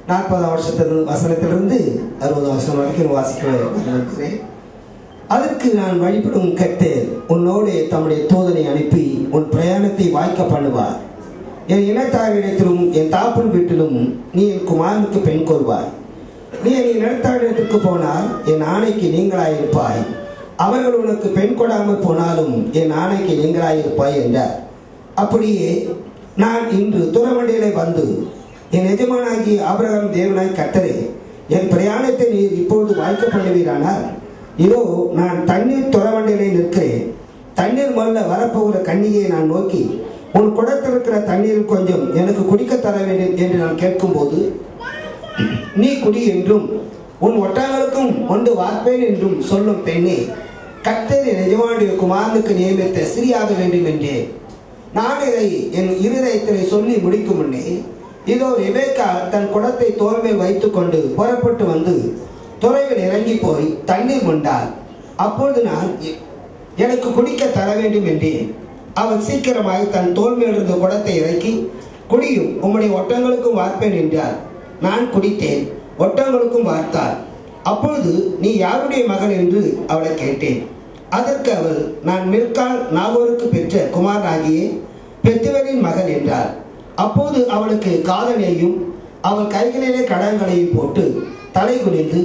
40 வசனத்திலிருந்து 60 வசனம் வரைக்கும் வாசிக்க விரும்புகிறேன். அதற்கு நான் வழிபடும் கர்த்தர் உன்னோடு தம்முடைய தூதனை அனுப்பி உன் பிரயாணத்தை வாய்க்க பண்ணுவார். என் இனத்தாரிடத்திலும் என் தாப்பன் வீட்டிலும் நீ என் குமாரனுக்கு பெண் கொள்வாய். நீ என் இனத்தாரிடத்திற்கு போனால் என் ஆணைக்கு நீங்களாயிருப்பாய். அவர்கள் உனக்கு பெண் கொடாமல் போனாலும் என் ஆணைக்கு நீங்களாயிருப்பாய் என்றார். அப்படியே நான் இன்று துறவண்டியிலே வந்து என் எஜமானாகிய ஆபிரகாம் தேவனாய் கர்த்தரே, என் பிரயாணத்தை நீர் இப்பொழுது வாய்க்க பண்ணுவீரானால் இதோ நான் தண்ணீர் துறவண்டியிலே நிற்கிறேன். தண்ணீர் மல்ல வரப்போகிற கன்னிகையை நான் நோக்கி, உன் குடத்தில் இருக்கிற தண்ணீரில் கொஞ்சம் எனக்கு குடிக்க தர வேண்டும் என்று நான் கேட்கும்போது, நீ குடி என்றும் உன் ஒட்டங்களுக்கும் ஒன்று வார்ப்பேன் என்றும் சொல்லும் பெண்ணே, கர்த்தர் என் எஜமானுடைய குமாரனுக்கு நியமித்த ஸ்திரீயாக வேண்டும் என்றேன். நான் இதை என் இருதயத்திலே சொல்லி முடிக்கும் முன்னே இதோ ரெபெக்கா தன் குடத்தை தோள் மேல் வைத்துக் கொண்டு புறப்பட்டு வந்து துறையில் இறங்கி போய் தண்ணீர் கொண்டார். அப்பொழுது நான் எனக்கு குடிக்க தர வேண்டும் என்றேன். அவள் சீக்கிரமாக தன் தோள் மேல் இருந்த குடத்தை இறக்கி, குடியும், உம்முடைய ஒட்டங்களுக்கும் வார்ப்பேன் என்றார். நான் குடித்தேன், ஒட்டங்களுக்கும் வார்த்தார். அப்பொழுது நீ யாருடைய மகன் என்று அவளை கேட்டேன். அதற்கு அவள், நான் மில்காள் நாகோருக்கு பெற்ற குமாரனாகிய பெத்துவேலின் மகன் என்றார். அப்போது அவளுக்கு காதனையும் அவள் கைகளிலே கடங்களையும் போட்டு தலை குனிந்து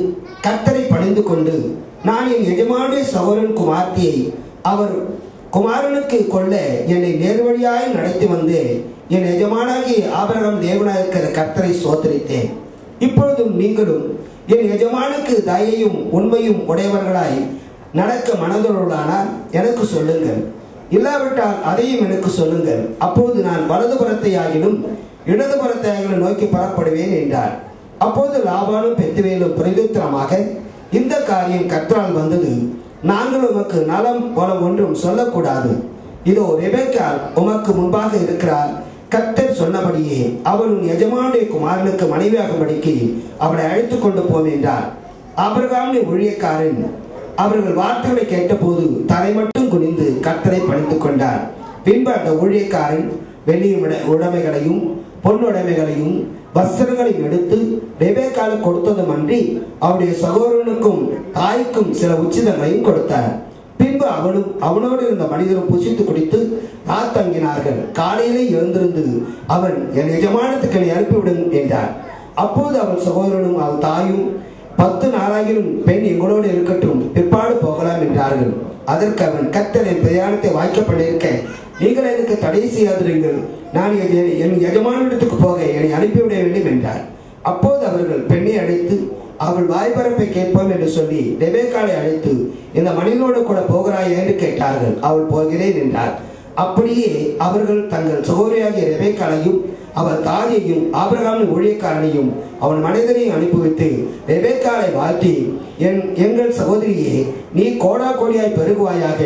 கர்த்தரை பணிந்து கொண்டு, நான் என் எஜமானுடைய சகோதரன் குமார்த்தியை அவர் குமாரனுக்கு கொள்ள என்னை நேர்வழியாய் நடத்தி வந்து என் எஜமானாகி ஆபிரகாம் தேவனாயிருக்கிற கர்த்தரை சோதரித்தேன். இப்பொழுதும் நீங்களும் என் எஜமானுக்கு தயையும் உண்மையும் உடையவர்களாய் நடக்க மனதொருளானால் எனக்கு சொல்லுங்கள். இல்லாவிட்டால் அதையும் எனக்கு சொல்லுங்கள். அப்போது நான் வலதுபுறத்தை ஆகிலும் இடதுபுறத்தை ஆகிலும் நோக்கி புறப்படுவேன் என்றார். அப்போது லாபானும் பெத்துவேலும் பிரதித்திரமாக, இந்த காரியம் கர்த்தரால் வந்தது. நாங்கள் உமக்கு நலம் போல ஒன்றும் சொல்லக்கூடாது. இதோ ரெபெக்கா உமக்கு முன்பாக இருக்கிறார். கர்த்தர் சொன்னபடியே அவள் உன் எஜமானுடைய குமாரனுக்கு மனைவியாகும்படிக்கு அவளை அழைத்துக் கொண்டு போம் என்றார். ஆபிரகாமின் ஊழியக்காரன் அவர்கள் வார்த்தைகளை கேட்டபோது தலை மட்டும் குனிந்து கர்த்தரை பணிந்து கொண்டார். பின்பு அந்த ஊழியக்காரன் வெள்ளி உடைமைகளையும் பொன்னுடைமைகளையும் வஸ்திரங்களையும் எடுத்து ரெபெக்காளுக்கு கொடுத்ததும் அன்றி அவருடைய சகோதரனுக்கும் தாய்க்கும் சில உச்சிதங்களையும் கொடுத்தார். பின்பு அவனோடு இருந்த மனிதரும் புசித்து குடித்து தங்கினார்கள். காலையிலே எழுந்திருந்து அவன் என் எஜமானத்துக்கு என்னை அனுப்பிவிடும் என்றார். அப்போது அவள் சகோதரனும் அவள் தாயும் 10 நாளாகிலும் பெண் எங்களோடு இருக்கட்டும், பிற்பாடு போகலாம் என்றார்கள். அதற்கு அவன், கர்த்தர் என் பிரயாணத்தை வாய்க்க பண்ணியிருக்க நீங்கள் எனக்கு தடை செய்யாதிருங்கள். நான் என் எஜமானிடத்துக்கு போக என்னை அனுப்பிவிட வேண்டும் என்றார். அப்போது அவர்கள் பெண்ணை அழைத்து அவள் வாய்ப்பரப்பை கேட்போம் என்று சொல்லி ரெபெக்காளை அழைத்து, இந்த மனிதனோடு கூட போகிறாய் என்று கேட்டார்கள். அவள் போகிறேன் என்றார். அப்படியே அவர்கள் தங்கள் சகோதரியாகிய ரெபெக்காளையும் அவள் தாயையும் ஆபிரகாமின் ஊழியக்காரனையும் அவன் மனிதனையும் அனுப்பிவிட்டு ரெபெக்காளை வாழ்த்தி, எங்கள் சகோதரியே, நீ கோடா கோடியாய் பெருகுவாயாக,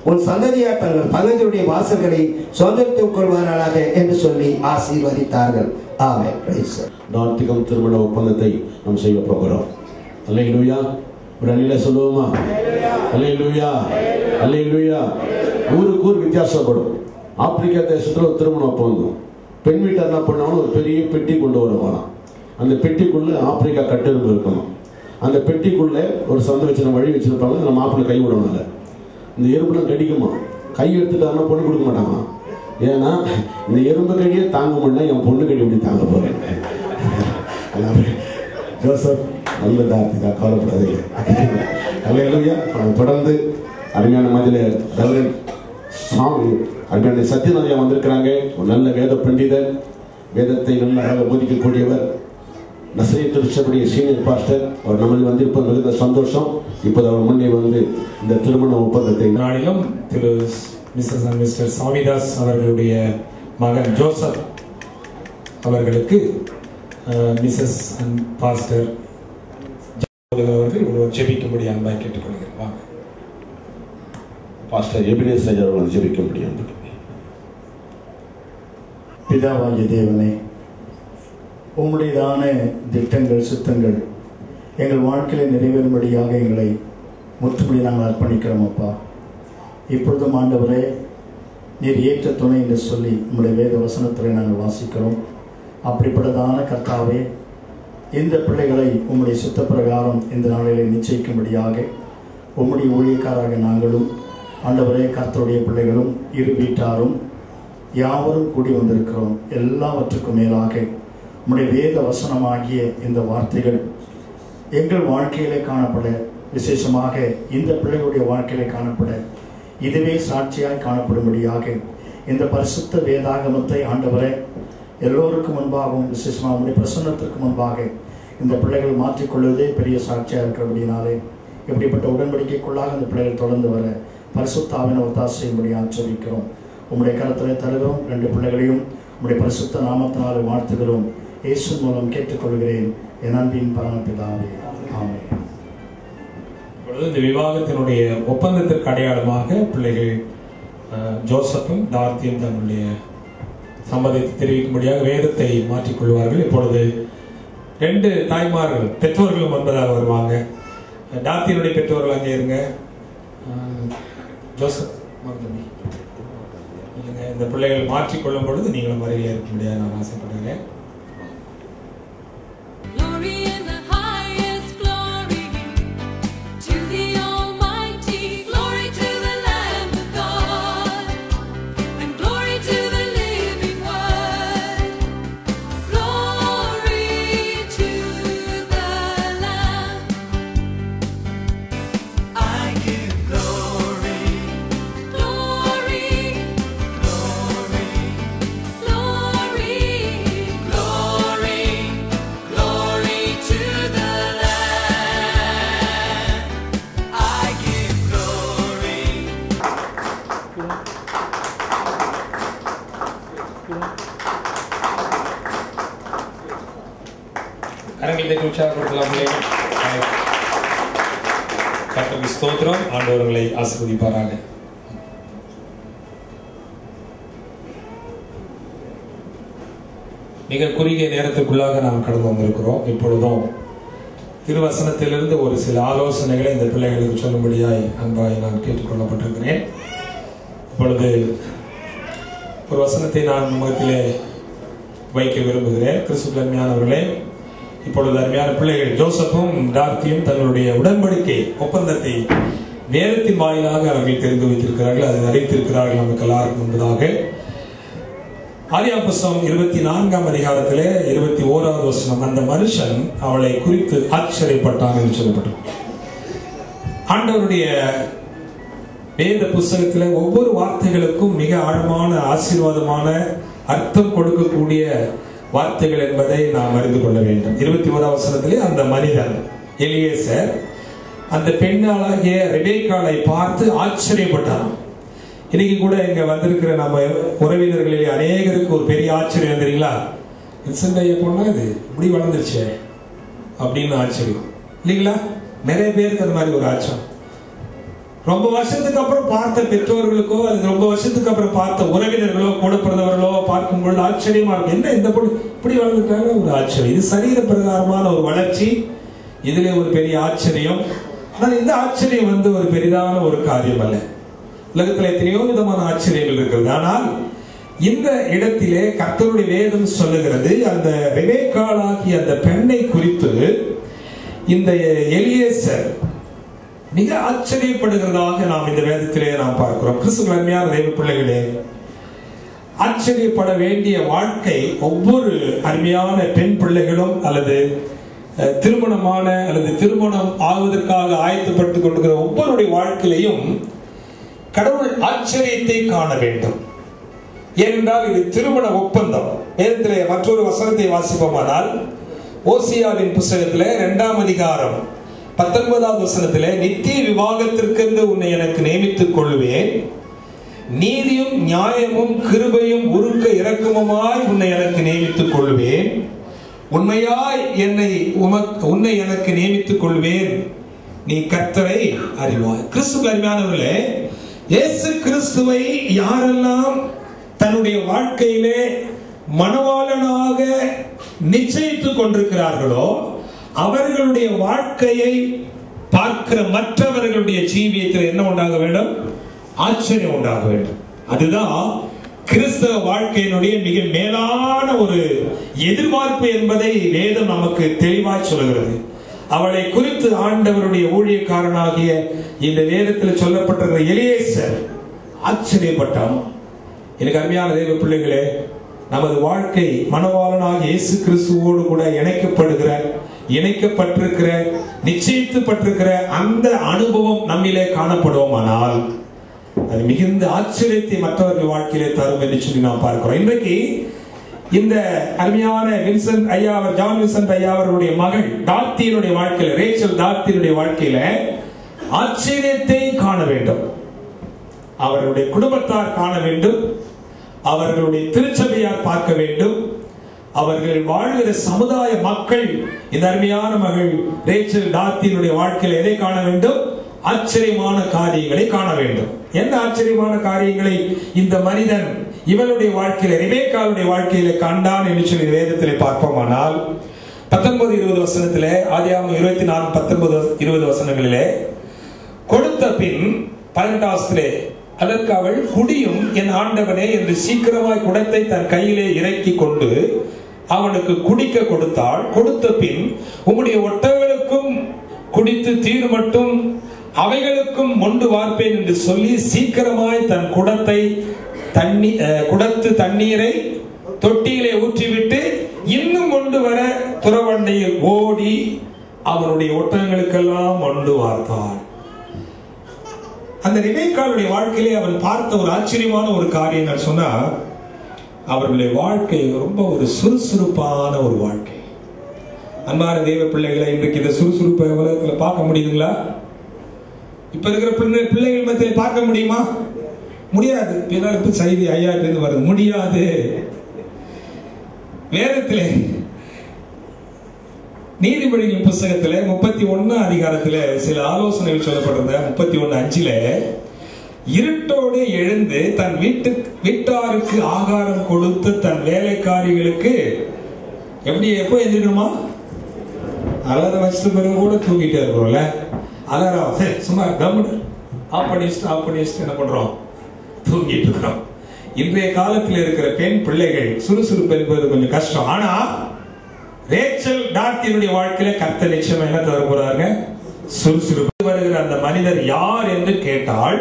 உன் சந்ததியார் தங்கள் பங்கஜருடைய வாசல்களை சுதந்திரத்துக் கொள்வார்களாக என்று சொல்லி ஆசீர்வதித்தார்கள். ஆமென். நார்த்திகம் திருமண ஒப்பந்தத்தை நாம் செய்ய போகிறோம். அல்லேலூயா. ஒரு அணில சொல்லுவோமா? அல்லேலூயா, அல்லேலூயா. ஊருக்கு ஊர் வித்தியாசப்படும். ஆப்பிரிக்கா தேசத்துல ஒரு திருமண ஒப்பந்தம். பெண் வீட்டார் என்ன பண்ணாலும் ஒரு பெரிய பெட்டி கொண்டு வருவானா. அந்த பெட்டிக்குள்ள ஆப்பிரிக்கா கட்டெரும்பு இருக்கணும். அந்த பெட்டிக்குள்ள ஒரு சந்தை வச்சு வழி வச்சிருப்பாங்க. நம்ம மாப்பிள்ளை கை விடணும். இல்லை, இந்த எறும்புலாம் கடிக்குமா, கை எடுத்துட்டாருன்னா பொண்ணு கொடுக்க மாட்டாங்க. ஏன்னா இந்த எறும்பு கடியே தாங்க முடியல, என் பொண்ணு கடி எப்படி தாங்க போறேன். ஜோசப் நல்லதா கவலைப்படாதீங்க. அல்லேலூயா. தொடர்ந்து அருமையான மதில ரெவரண்ட் சாமி அருமையான சத்யநாதையா வந்திருக்கிறாங்க. ஒரு நல்ல வேத பண்டிதர், வேதத்தை நல்ல அழகாக போதிக்கக்கூடியவர், நசரேத் திருச்சபையுடைய சீனியர் பாஸ்டர். அவர் நம்மளில் வந்திருப்பது மிகுந்த சந்தோஷம். இப்போது அவர் முன்னே வந்து இந்த திருமண ஒப்பந்தத்தை நாளிலும் திரு மிஸ்ஸஸ் அண்ட் மிஸ்டர் சாமிதாஸ் அவர்களுடைய மகன் ஜோசப் அவர்களுக்கு மிஸ்ஸஸ் அண்ட் பாஸ்டர் அவர்கள் ஜெபிக்கும்படி அன்பாய் கேட்டுக்கொள்கிறேன். வாங்க. பாஸ்டர் எபினேசர் அவர்கள் ஜெபிக்கும்படி அன்பு. பிதாவாகிய தேவனே, உம்முடையதான திட்டங்கள் சித்தங்கள் எங்கள் வாழ்க்கையில் நிறைவேறும்படியாக எங்களை முற்றுமுடி நாங்கள் அர்ப்பணிக்கிறோம் அப்பா. இப்பொழுதும் ஆண்டவரே, நீர் ஏற்ற துணை என்று சொல்லி உம்முடைய வேத வசனத்தில் நாங்கள் வாசிக்கிறோம். அப்படிப்பட்டதான கர்த்தாவே, இந்த பிள்ளைகளை உம்முடைய சுத்த பிரகாரம் இந்த நாளிலே நிச்சயிக்கும்படியாக உம்முடைய ஊழியக்காராக நாங்களும் ஆண்டவரே கர்த்தருடைய பிள்ளைகளும் இரு வீட்டாரும் யாவரும் கூடி வந்திருக்கிறோம். எல்லாவற்றுக்கும் மேலாக உம்முடைய வேத வசனமாகிய இந்த வார்த்தைகள் எங்கள் வாழ்க்கையிலே காணப்பட, விசேஷமாக இந்த பிள்ளைகளுடைய வாழ்க்கையிலே காணப்பட, இதுவே சாட்சியாய் காணப்படும்படியாக இந்த பரிசுத்த வேதாகமத்தை ஆண்டவரே எல்லோருக்கும் முன்பாகவும் விசேஷமாக உம்முடைய பிரசன்னத்திற்கு முன்பாக இந்த பிள்ளைகள் மாற்றிக்கொள்வதே பெரிய சாட்சியாக இருக்கிறபடினாலே எப்படிப்பட்ட உடன்படிக்கைக்குள்ளாக இந்த பிள்ளைகள் தொடர்ந்து வர பரிசுத்தாவின் ஒத்தாசையும்படி ஆச்சரிக்கிறோம். உம்முடைய கரத்தில் தருகிறோம். 2 பிள்ளைகளையும் உம்முடைய பரிசுத்த நாமத்தினாலே வாழ்த்துகிறோம். இயேசு மூலம் கேட்டுக்கொள்கிறேன் என் அன்பின் பரமபிதாவே, ஆமென். இந்த விவாகத்தினுடைய ஒப்பந்தத்திற்கு அடையாளமாக பிள்ளைகள் ஜோசப்பும் டார்த்தியும் தன்னுடைய சம்மதத்தை தெரிவிக்கும்படியாக வேதத்தை மாற்றிக்கொள்வார்கள். இப்பொழுது 2 தாய்மார்கள் பெற்றோர்களும் வந்ததாக வருவாங்க. டார்த்தியினுடைய பெற்றோர்கள் அங்கே இருங்க. ஜோசப் இல்லைங்க, இந்த பிள்ளைகள் மாற்றிக்கொள்ளும் பொழுது நீங்களும் வரையில இருக்க முடியாது நான் ஆசைப்படுகிறேன். ஸ்தோத்திரம். ஆண்டவர்களை ஆசீர்வதிப்பாராக. மிக குறுகிய நேரத்துக்குள்ளாக நாம் கடந்து வந்திருக்கிறோம். இப்பொழுதும் திருவசனத்திலிருந்து ஒரு சில ஆலோசனைகளை இந்த பிள்ளைகளுக்கு சொல்லும்படியாய் அன்பாய் நான் கேட்டுக்கொள்ளப்பட்டிருக்கிறேன். இப்பொழுது ஒரு வசனத்தை நான் முகத்திலே வைக்க விரும்புகிறேன். கிறிஸ்துவுக்குள் அருமையானவர்களே, இப்பொழுது அருமையான பிள்ளைகள் ஜோசப்பும் டார்த்தியும் தங்களுடைய உடன்படிக்கை ஒப்பந்தத்தை வேதத்தின் வாயிலாக அவர்கள் தெரிந்து வைத்திருக்கிறார்கள், அதை அறிவித்திருக்கிறார்கள் நமக்கு எல்லாருக்கும் முன்பதாக. ஆதியாகமம் புத்தகம் 24ஆம் அதிகாரத்திலே 21வது வசனம், அந்த மனுஷன் அவளை குறித்து ஆச்சரியப்பட்டான் என்று சொல்லப்பட்டது. ஆண்டவருடைய வேத புஸ்தகத்திலே ஒவ்வொரு வார்த்தைகளுக்கும் மிக ஆழமான ஆசீர்வாதமான அர்த்தம் கொடுக்கக்கூடிய வார்த்தைகள் என்பதை நாம் அறிந்து கொள்ள வேண்டும். 21வது வசனத்திலே அந்த மனிதன் எலியேசர் அந்த பெண்ணாளாகிய ரெபேக்காளை பார்த்து ஆச்சரியப்பட்டான். இன்னைக்கு கூட இங்க வந்திருக்கிற நம்ம உறவினர்களிலே அநேகருக்கு ஒரு பெரிய ஆச்சரியம் தெரியுங்களா? பொண்ணா இது இப்படி வளர்ந்துருச்சு அப்படின்னு ஆச்சரியம் இல்லைங்களா? நிறைய பேருக்கு அந்த மாதிரி ஒரு ஆச்சரியம். ரொம்ப வருஷத்துக்கு அப்புறம் பார்த்த பெற்றோர்களுக்கோ அல்லது ரொம்ப வருஷத்துக்கு அப்புறம் பார்த்த உறவினர்களோ கூட பிறந்தவர்களோ பார்க்கும் பொழுது ஆச்சரியமா இருக்கும். என்ன இந்த பொண்ணு இப்படி வளர்ந்துட்டாங்க, ஒரு ஆச்சரியம். இது சரீர பிரகாரமான ஒரு வளர்ச்சி, இதுல ஒரு பெரிய ஆச்சரியம். ஆனால் இந்த ஆச்சரியம் ஒரு பெரிதான ஒரு காரியம் அல்ல. உலகத்தில் எத்தனையோ விதமான ஆச்சரியங்கள் இருக்கிறது. ஆனால் இந்த இடத்திலே கர்த்தருடைய வேதம் சொல்லுகிறது, அந்த ரெபேக்காளாகிய அந்த பெண்ணை குறித்து இந்த எலியேசர் மிக ஆச்சரியப்படுகிறதாக நாம் இந்த வேதத்திலே நாம் பார்க்கிறோம். கிறிஸ்துவுக்குள் அருமையான தேவ பிள்ளைகளே, ஆச்சரியப்பட வேண்டிய வாழ்க்கை ஒவ்வொரு அருமையான பெண் பிள்ளைகளும் அல்லது திருமணமான அல்லது திருமணம் ஆவதற்காக ஆயத்தப்பட்டுக் கொண்டிருக்கிற ஒவ்வொருடைய வாழ்க்கையிலையும் கடவுள் ஆச்சரியத்தை காண வேண்டும். ஏனென்றால் இது திருமண ஒப்பந்தம். வேதத்திலே மற்றொரு வசனத்தை வாசிப்போமானால் ஓசியாவின் புத்தகத்திலே 2ஆம் அதிகாரம் 19வது வசனத்திலே, நித்திய விவாகத்திற்கென்று உன்னை எனக்கு நியமித்துக் கொள்வேன், நீதியும் நியாயமும் கிருபையும் உருக்க இரக்கமுமாய் உன்னை எனக்கு நியமித்துக் கொள்வேன், உண்மையாய் உன்னை எனக்கு நியமித்துக் கொள்வேன், நீ கர்த்தரை அறிவாய். கிறிஸ்துவுக்குள் அருமையானவர்களே, இயேசு கிறிஸ்துவை யாரெல்லாம் தன்னுடைய வாழ்க்கையிலே மணவாளனாக நிச்சயித்துக் கொண்டிருக்கிறார்களோ அவர்களுடைய வாழ்க்கையை பார்க்கிற மற்றவர்களுடைய ஜீவியத்தில் என்ன உண்டாக வேண்டும்? ஆச்சரியம் உண்டாக வேண்டும். அதுதான் கிறிஸ்தவ வாழ்க்கையினுடைய மிக மேலான ஒரு எதிர்பார்ப்பு என்பதை வேதம் நமக்கு தெளிவாய் சொல்கிறது. அவளை குறித்து ஆண்டவருடைய ஊழியக்காரனாகிய இந்த வேதத்தில் சொல்லப்பட்டிருக்கிற எலியேசர் ஆச்சரியப்பட்டான். எனக்கு அருமையான தேவ பிள்ளைகளே, நமது வாழ்க்கை மணவாளனாகிய இயேசு கிறிஸ்துவோடு கூட இணைக்கப்பட்டிருக்கிற நிச்சயிக்கப்பட்டிருக்கிற அந்த அனுபவம் நம்மிலே காணப்படுவோமானால் அது மிகுந்த ஆச்சரியத்தை மற்றவர்கள் வாழ்க்கையிலே தரும் என்று சொல்லி நாம் பார்க்கிறோம். இன்றைக்கு இந்த அருமையான வின்சென்ட் ஐயா, ஜான் வின்சென்ட் ஐயா அவர்களுடைய மகள் டார்த்தியினுடைய வாழ்க்கையில, ரேச்சல் டார்த்தியினுடைய வாழ்க்கையில ஆச்சரியத்தை காண வேண்டும். அவர்களுடைய குடும்பத்தார் காண வேண்டும், அவர்களுடைய திருச்சபையார் பார்க்க வேண்டும், அவர்கள் வாழ்கிற சமுதாய மக்கள் இந்த அருமையான மகள் ரேச்சல் டார்த்தியினுடைய வாழ்க்கையில எதை காண வேண்டும்? ஆச்சரியமான காரியங்களை காண வேண்டும். என்ன ஆச்சரியமான காரியங்களை இந்த மனிதன் இவளுடைய வாழ்க்கையில, ரெபேக்காளுடைய வாழ்க்கையில கண்டான் என்று சொல்லி வேதத்திலே பார்ப்போமானால் 19-20 வசனத்திலே, ஆதியாகமம் 24-19-20 வசனங்களிலே, கொடுத்த பின் 18 வசனத்திலே, அதற்கு அவள் குடியும் என் ஆண்டவனே என்று சீக்கிரமாய் குடத்தை தன் கையிலே இறக்கி கொண்டு அவனுக்கு குடிக்க கொடுத்தாள். கொடுத்த பின் உம்முடைய ஒட்டகளுக்கும் குடித்து தீர் மட்டும் அவைகளுக்கும் மொண்டு வார்ப்பேன் என்று சொல்லி சீக்கிரமாய் தன் குடத்து தண்ணீரை தொட்டியிலே ஊற்றிவிட்டு இன்னும் கொண்டு வர துறவண்டையில் ஓடி அவனுடைய ஒட்டகங்களுக்கெல்லாம் மொண்டு வார்த்தாள். அந்த ரெபேக்காளுடைய வாழ்க்கையிலே அவன் பார்த்த ஒரு ஆச்சரியமான ஒரு காரியம் நான் சொன்னா, அவர்களுடைய வாழ்க்கை ரொம்ப ஒரு சுறுசுறுப்பான ஒரு வாழ்க்கை. அன்பான தேவ பிள்ளைகளை, இன்றைக்கு இந்த சுறுசுறுப்பை உலகத்தில் பார்க்க முடியுதுங்களா? இப்ப இருக்கிற பிள்ளைகள் மத்தியில் பார்க்க முடியுமா? முடியாது. பின்னாடி செய்தி ஐயாட்டு வருது, முடியாது. வேதத்திலே நீதிபதிகளின் புத்தகத்திலே 31 அதிகாரத்திலே சில ஆலோசனைகள் சொல்லப்பட்டிருந்த 31:5 இருட்டோடு எழுந்து தன் வீட்டாருக்கு ஆகாரம் கொடுத்து தன் வேலைக்காரிகளுக்கு எப்போ எந்திரிக்கணுமா? அலாத வச்சுட்டு பிறகு கூட தூங்கிட்டே இருக்கிறோம்ல. அலாரம் சரி சும்மா கம்முன்னு ஆஃப் பண்ணி என்ன பண்றோம்? தூங்கிட்டு இருக்கிறோம். இன்றைய காலத்தில் இருக்கிற பெண் பிள்ளைகள் சுறுசுறுப்பு என்பது கொஞ்சம் கஷ்டம். ஆனா ரேச்சல் டார்த்தியினுடைய வாழ்க்கையில கர்த்தர் நிச்சயம் என்ன தர போறாங்க? சுறுசுறுப்பு. வருகிற அந்த மனிதர் யார் என்று கேட்டால்,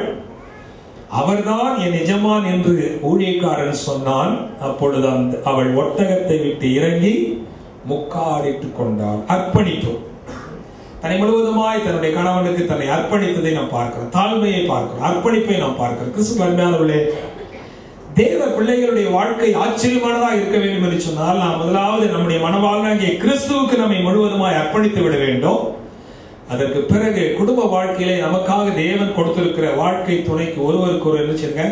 அவர்தான் என் எஜமான் என்று ஊழியக்காரன் சொன்னான். அப்பொழுது அவள் ஒட்டகத்தை விட்டு இறங்கி முக்காடிட்டு கொண்டாள். அர்ப்பணிப்பு, தன்னை முழுவதுமாய் தன்னுடைய கணவனுக்கு தன்னை அர்ப்பணித்ததை நாம் பார்க்கிறோம். தாழ்மையை பார்க்கிறோம், அர்ப்பணிப்பை நாம் பார்க்கிறோம். கிறிஸ்துவின் அருமையானவர்களே, தேவ பிள்ளைகளுடைய வாழ்க்கை ஆச்சரியமானதாக இருக்க வேண்டும் என்று சொன்னால், நாம் முதலாவது நம்முடைய மனவாழ்நாகிய கிறிஸ்துவுக்கு நம்மை முழுவதுமாய் அர்ப்பணித்து விட வேண்டும். அதற்கு பிறகு குடும்ப வாழ்க்கையிலே நமக்காக தேவன் கொடுத்திருக்கிற வாழ்க்கை துணைக்கு ஒருவருக்கு ஒரு என்ன செய்யுங்க,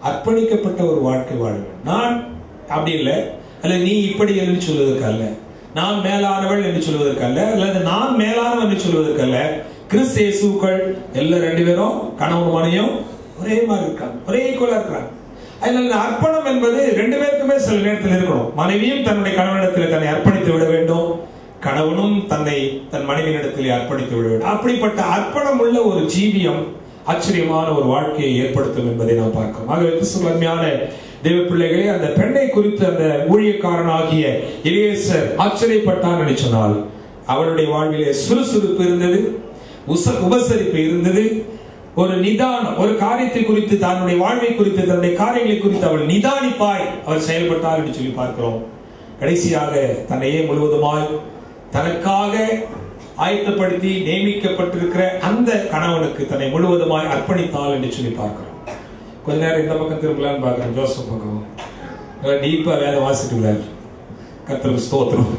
அர்ப்பணிக்கப்பட்ட ஒரு வாழ்க்கை வாழ வேண்டும். நான் அப்படி இல்லை, அல்ல நீ இப்படி என்று சொல்வதற்கு அல்ல, நான் மேலானவள் என்று சொல்வதற்கு அல்ல, அல்லது நான் மேலானவன் என்று சொல்வதற்கு அல்ல. கிறிஸ்து இயேசுக்கள் எல்லா 2 பேரும் கணவன் மனைவியும் ஒரே மாதிரி இருக்காங்க, ஒரே ஈக்குவலா இருக்காங்க. அதனால அர்ப்பணம் என்பது 2 பேருக்குமே சில நேரத்தில் இருக்கணும். மனைவியும் தன்னுடைய கணவனிடத்தில் தன்னை அர்ப்பணித்து விட வேண்டும், கணவனும் தன்னை தன் மனைவியிடத்தில் அர்ப்பணித்து விட வேண்டும். அப்படிப்பட்ட அர்ப்பணம் உள்ள ஒரு ஜீவியம் ஆச்சரியமான ஒரு வாழ்க்கையை ஏற்படுத்தும் என்பதை நாம் பார்க்கிறோம். ஆகவே கிறிஸ்துவின் அருமையான தேவ பிள்ளைகளே, அந்த பெண்ணை குறித்து அந்த ஊழியக்காரனாகிய எலியேசர் ஆச்சரியப்பட்டான் என்று சொன்னால், அவளுடைய வாழ்விலே சுறுசுறுப்பு இருந்தது, உபசரிப்பு இருந்தது, ஒரு நிதானம், ஒரு காரியத்தை குறித்து தன்னுடைய வாழ்வை குறித்து தன்னுடைய காரியங்களை குறித்து அவள் நிதானிப்பாய் அவர் செயல்பட்டார் என்று சொல்லி பார்க்கிறோம். கடைசியாக தன்னையே முழுவதுமாய் தனக்காக ஆயத்தப்படுத்தி நியமிக்கப்பட்டிருக்கிற அந்த கணவனுக்கு தன்னை முழுவதுமாய் அர்ப்பணித்தாள் என்று சொல்லி பார்க்கிறோம். கொஞ்ச நேரம் இந்த பக்கம் திரும்பலான்னு பார்க்கிறோம். ஜோசப் பக்கம் டீப்பா வேலை வாசிட்டுள்ளார். கர்த்தருக்கு ஸ்தோத்திரம்.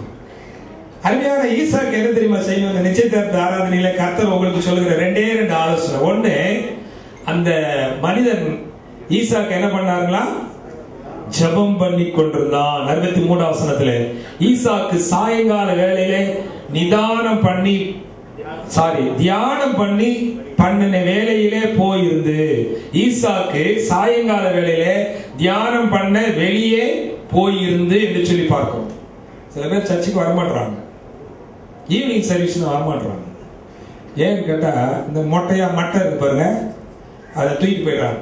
அருமையான ஈசாக்கு என்ன தெரியுமா செய்யணும்? அந்த நிச்சயதார்த்த ஆராதனையில கர்த்தர் உங்களுக்கு சொல்லுகிற 2 ஆலோசனை. ஒண்ணு, அந்த மனிதன் ஈசாக்கு என்ன பண்ணாருங்களா? ஜெபம் பண்ணி கொண்டிருந்தான். 63 வசனத்துல ஈசாக்கு சாயங்கால வேளையிலே தியானம் பண்ணி பண்ணின வேலையிலே போயிருந்து. ஈசாக்கு சாயங்கால வேளையிலே தியானம் பண்ண வெளியே போயிருந்து என்று சொல்லி பார்க்கிறோம். சில பேர் சர்ச்சுக்கு வரமாட்டாங்க, ஈவினிங் சர்வீஸ் வரமாட்டாங்க. ஏன்னு கேட்டா இந்த மட்டை இருக்கு பாருங்க, அதை தூக்கிட்டு போயிடுறாங்க.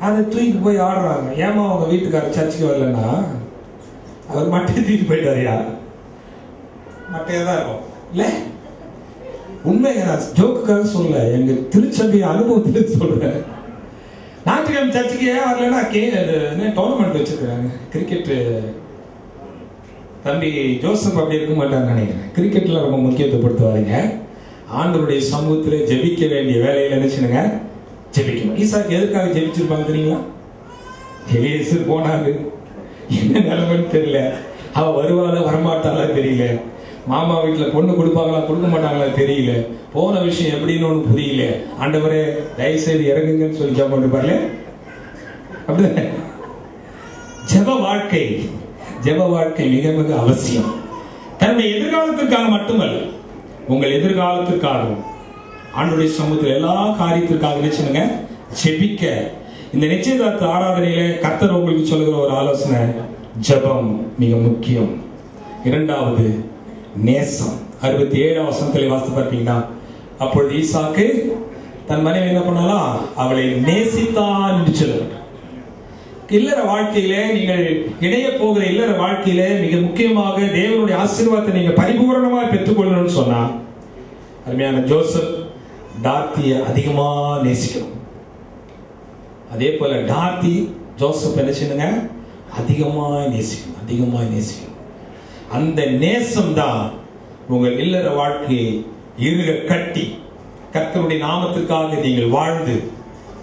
அதை தூக்கி போய் ஆடுறாங்க. ஏமா அவங்க வீட்டுக்காரர் சர்ச்சுக்கு வரலன்னா அவர் மட்டையை தூக்கி போயிட்டாரியா? மட்டையா தான் இருக்கும் இல்ல? உண்மையை நான் ஜோக்குக்காக சொல்ல, எங்க திருச்சபை அனுபவத்தில் சொல்றேன். ஞாயிற்றுக்கிழமை சர்ச்சுக்கு ஏன் வரலன்னா டோர்னமெண்ட் வச்சிருக்காங்க கிரிக்கெட். தம்பி ஜோசப் அப்படி இருக்க மாட்டான்னு நினைக்கிறேன். கிரிக்கெட்ல ரொம்ப முக்கியத்துவப்படுத்துவாருங்க. ஆண்டவருடைய சமூகத்தில் ஜெபிக்க வேண்டிய வேலையில நினைச்சுனுங்க ஜெபிக்கணும். ஈசாக்கு எதற்காக ஜெபிச்சிருப்பாங்க தெரியுங்களா? எலியேசர் போனாரு, என்ன நிலைமைன்னு தெரியல. அவ வருவாளா வரமாட்டாளா தெரியல. மாமா வீட்டுல பொண்ணு கொடுப்பாங்களா கொடுக்க மாட்டாங்களா தெரியல. போன விஷயம் எப்படின்னு ஒண்ணு புரியல. ஆண்டவரே தயவு செய்து இறங்குங்கன்னு சொல்லி ஜெபம் பண்ணிருப்பாரு. அப்படிதானே? ஜெப வாழ்க்கை மிக மிக அவசியம். தன்னுடைய எதிர்காலத்திற்காக மட்டுமல்ல, உங்கள் எதிர்காலத்திற்காகவும் ஆண்டவருடைய சமூகத்தில் எல்லா காரியத்திற்காக நினைச்சுங்க ஜெபிக்க. இந்த நிச்சயதார்த்த ஆராதனையில கர்த்தர் உங்களுக்கு சொல்லுகிற ஒரு ஆலோசனை, ஜெபம் மிக முக்கியம். இரண்டாவது நேசம். 67 வசனத்தில் வாசித்து பார்த்தீங்கன்னா, அப்பொழுது ஈசாக்கு தன் மனைவி என்ன பண்ணாலும் அவளை நேசித்தான் என்று சொல்லுவார். இல்லற வாழ்க்கையிலே நீங்கள் இணைய போகிற இல்லற வாழ்க்கையிலே மிக முக்கியமாக தேவனுடைய ஆசீர்வாதத்தை நீங்க பரிபூரணமாக பெற்றுக்கொள்ளணும்னு சொன்னா, அருமையான ஜோசப் டார்த்தியை அதிகமா நேசிக்கணும். அதே போல டார்த்தி ஜோசப் என்ன செய்யுங்க அதிகமா நேசிக்கணும். அந்த நேசம் தான் உங்கள் இல்லற வாழ்க்கையை இருக கட்டி கர்த்தருடைய நாமத்திற்காக நீங்கள் வாழ்ந்து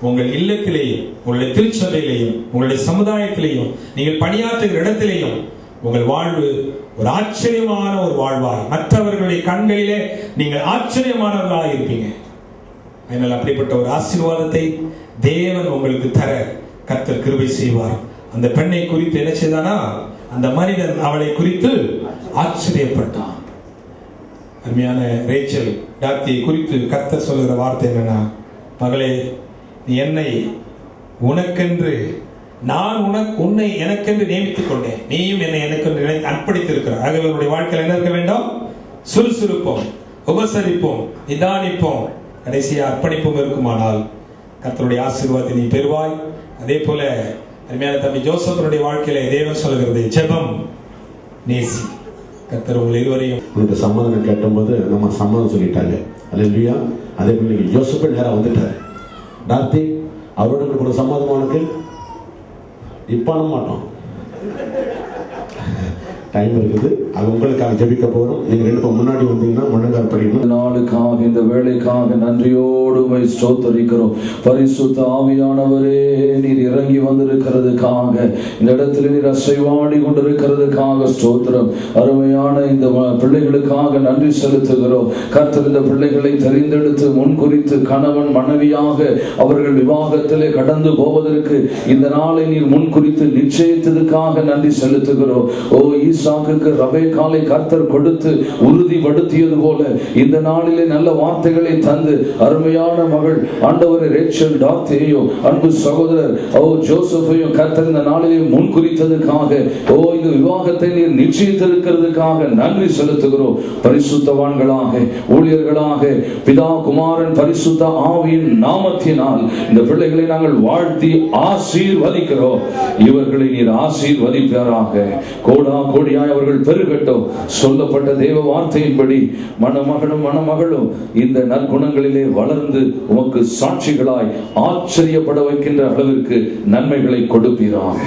உங்கள் இல்லத்திலேயும் உங்களுடைய திருச்சபையிலேயும் உங்களுடைய சமுதாயத்திலேயும் நீங்கள் பணியாற்றுகிற இடத்திலேயும் உங்கள் வாழ்வு ஒரு ஆச்சரியமான ஒரு வாழ்வாய், மற்றவர்களுடைய கண்களிலே நீங்கள் ஆச்சரியமானவர்களாக இருப்பீங்க. அதனால் அப்படிப்பட்ட ஒரு ஆசீர்வாதத்தை தேவன் உங்களுக்கு தர கர்த்தர் கிருபை செய்வார். அந்த பெண்ணை குறித்து என்ன செய்தானா, அந்த மனிதன் அவளை குறித்து ஆச்சரியப்பட்டான். அருமையான ரேச்சல் டாக்தியை குறித்து கர்த்தர் சொல்லுகிற வார்த்தை என்னன்னா, மகளே, நீ என்னை உனக்கென்று நான் உன்னை எனக்கென்று நியமித்துக் கொண்டேன், நீயும் என்னை எனக்கென்று அர்ப்பணித்திருக்கிறார். ஆகவே உன்னுடைய வாழ்க்கையில் என்ன இருக்க வேண்டும்? சுறுசுறுப்போம், உபசரிப்போம், நிதானிப்போம், கடைசியா அர்ப்பணிப்பும் இருக்குமானால் கர்த்தருடைய ஆசீர்வாதத்தை நீ பெறுவாய். அதே போல அருமையான தம்பி ஜோசப்பனுடைய வாழ்க்கையில தேவன் சொல்லுகிறது, ஜெபம் நேசி. கர்த்தர் உங்கள் இருவரையும் உங்களுக்கு சம்மதம் கேட்டபோது நம்ம சம்மதம் சொல்லிட்டாங்க. அல்லேலூயா. அதே போல ஜோசப்பே நேரா வந்துட்டாரு. டார்த்தி அவரோட ஒரு சம்மதமானுக்கு இப்ப பண்ண மாட்டோம், டைம் இருக்குது. அது உங்களுக்காக ஜெபிக்க போறோம். நீங்க ரெண்டு பேரும் முன்னாடி வந்தீங்கன்னா முழங்கால் படிக்கணும். நாளுக்காக இந்த வேளைக்காக நன்றியோடு உம்மை ஸ்தோத்திரிக்கிறோம். பரிசுத்த ஆவியானவரே, நீர் இறங்கி வந்திருக்கிறதுக்காக, இந்த இடத்துல நீர் அசைவாடி கொண்டிருக்கிறதுக்காக ஸ்தோத்திரம். அருமையான இந்த பிள்ளைகளுக்காக நன்றி செலுத்துகிறோம். கர்த்தர் இந்த பிள்ளைகளை தெரிந்தெடுத்து முன்குறித்து கணவன் மனைவியாக அவர்கள் விவாகத்திலே கடந்து போவதற்கு இந்த நாளை நீர் முன்குறித்து நிச்சயித்ததுக்காக நன்றி செலுத்துகிறோம். ஓ ஈசாக்குக்கு ரபேக்காலை கர்த்தர் கொடுத்து உறுதிப்படுத்தியது போல இந்த நாளிலே நல்ல வார்த்தைகளை தந்து அருமையான மகள் ஆண்டவரே ரேச்சல் டார்த்தியையோ அன்பு சகோதரர் ஜோசப்பையும் கர்த்தர் இந்த நாளிலே முன்குறித்ததுக்காக, இந்த விவாகத்தை நீர் நிச்சயித்திருக்கிறதுக்காக நன்றி செலுத்துகிறோம். பரிசுத்தவான்களாக ஊழியர்களாக பிதா குமாரன் பரிசுத்த ஆவியின் நாமத்தினால் இந்த பிள்ளைகளை நாங்கள் வாழ்த்தி ஆசீர்வதிக்கிறோம். இவர்களை நீர் ஆசீர்வதிப்பாராக. கோடா கோடியாய் அவர்கள் பெருகட்டும். சொல்லப்பட்ட தேவ வார்த்தையின்படி மணமகனும் இந்த நற்குணங்களிலே வளர்ந்து உமக்கு சாட்சிகளாய் ஆச்சரியப்பட வைக்கின்ற அளவிற்கு நன்மைகளை கொடுப்பீராக.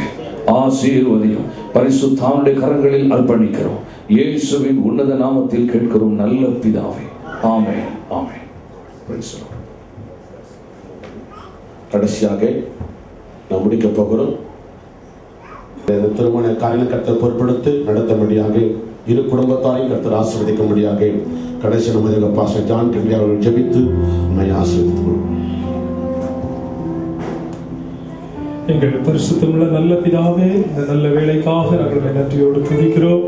ஆசீர்வதியும். பரிசுத்தாவுடைய கரங்களில் அர்ப்பணிக்கிறோம். இயேசுவின் உன்னத நாமத்தில் கேட்கிறோம் நல்ல பிதாவே. ஆமென், ஆமென். கடைசியாக நாம் முடிக்க போகிறோம். திருமண காரியம் கர்த்தர் பொறுப்படுத்தி நடத்தும்படியாக இரு குடும்பத்தாரையும் கர்த்தர் ஆசீர்வதிக்கும்படியாக கடைசி நமது பாஸ்டர் ஜான் கென்றி அவர்கள் ஜெபித்து நம்மை ஆசீர்வதித்துக் எங்கள் பரிசுத்தமுள்ள நல்ல பிதாவே, இந்த நல்ல வேலைக்காக நாங்கள் நன்றியோடு துதிக்கிறோம்.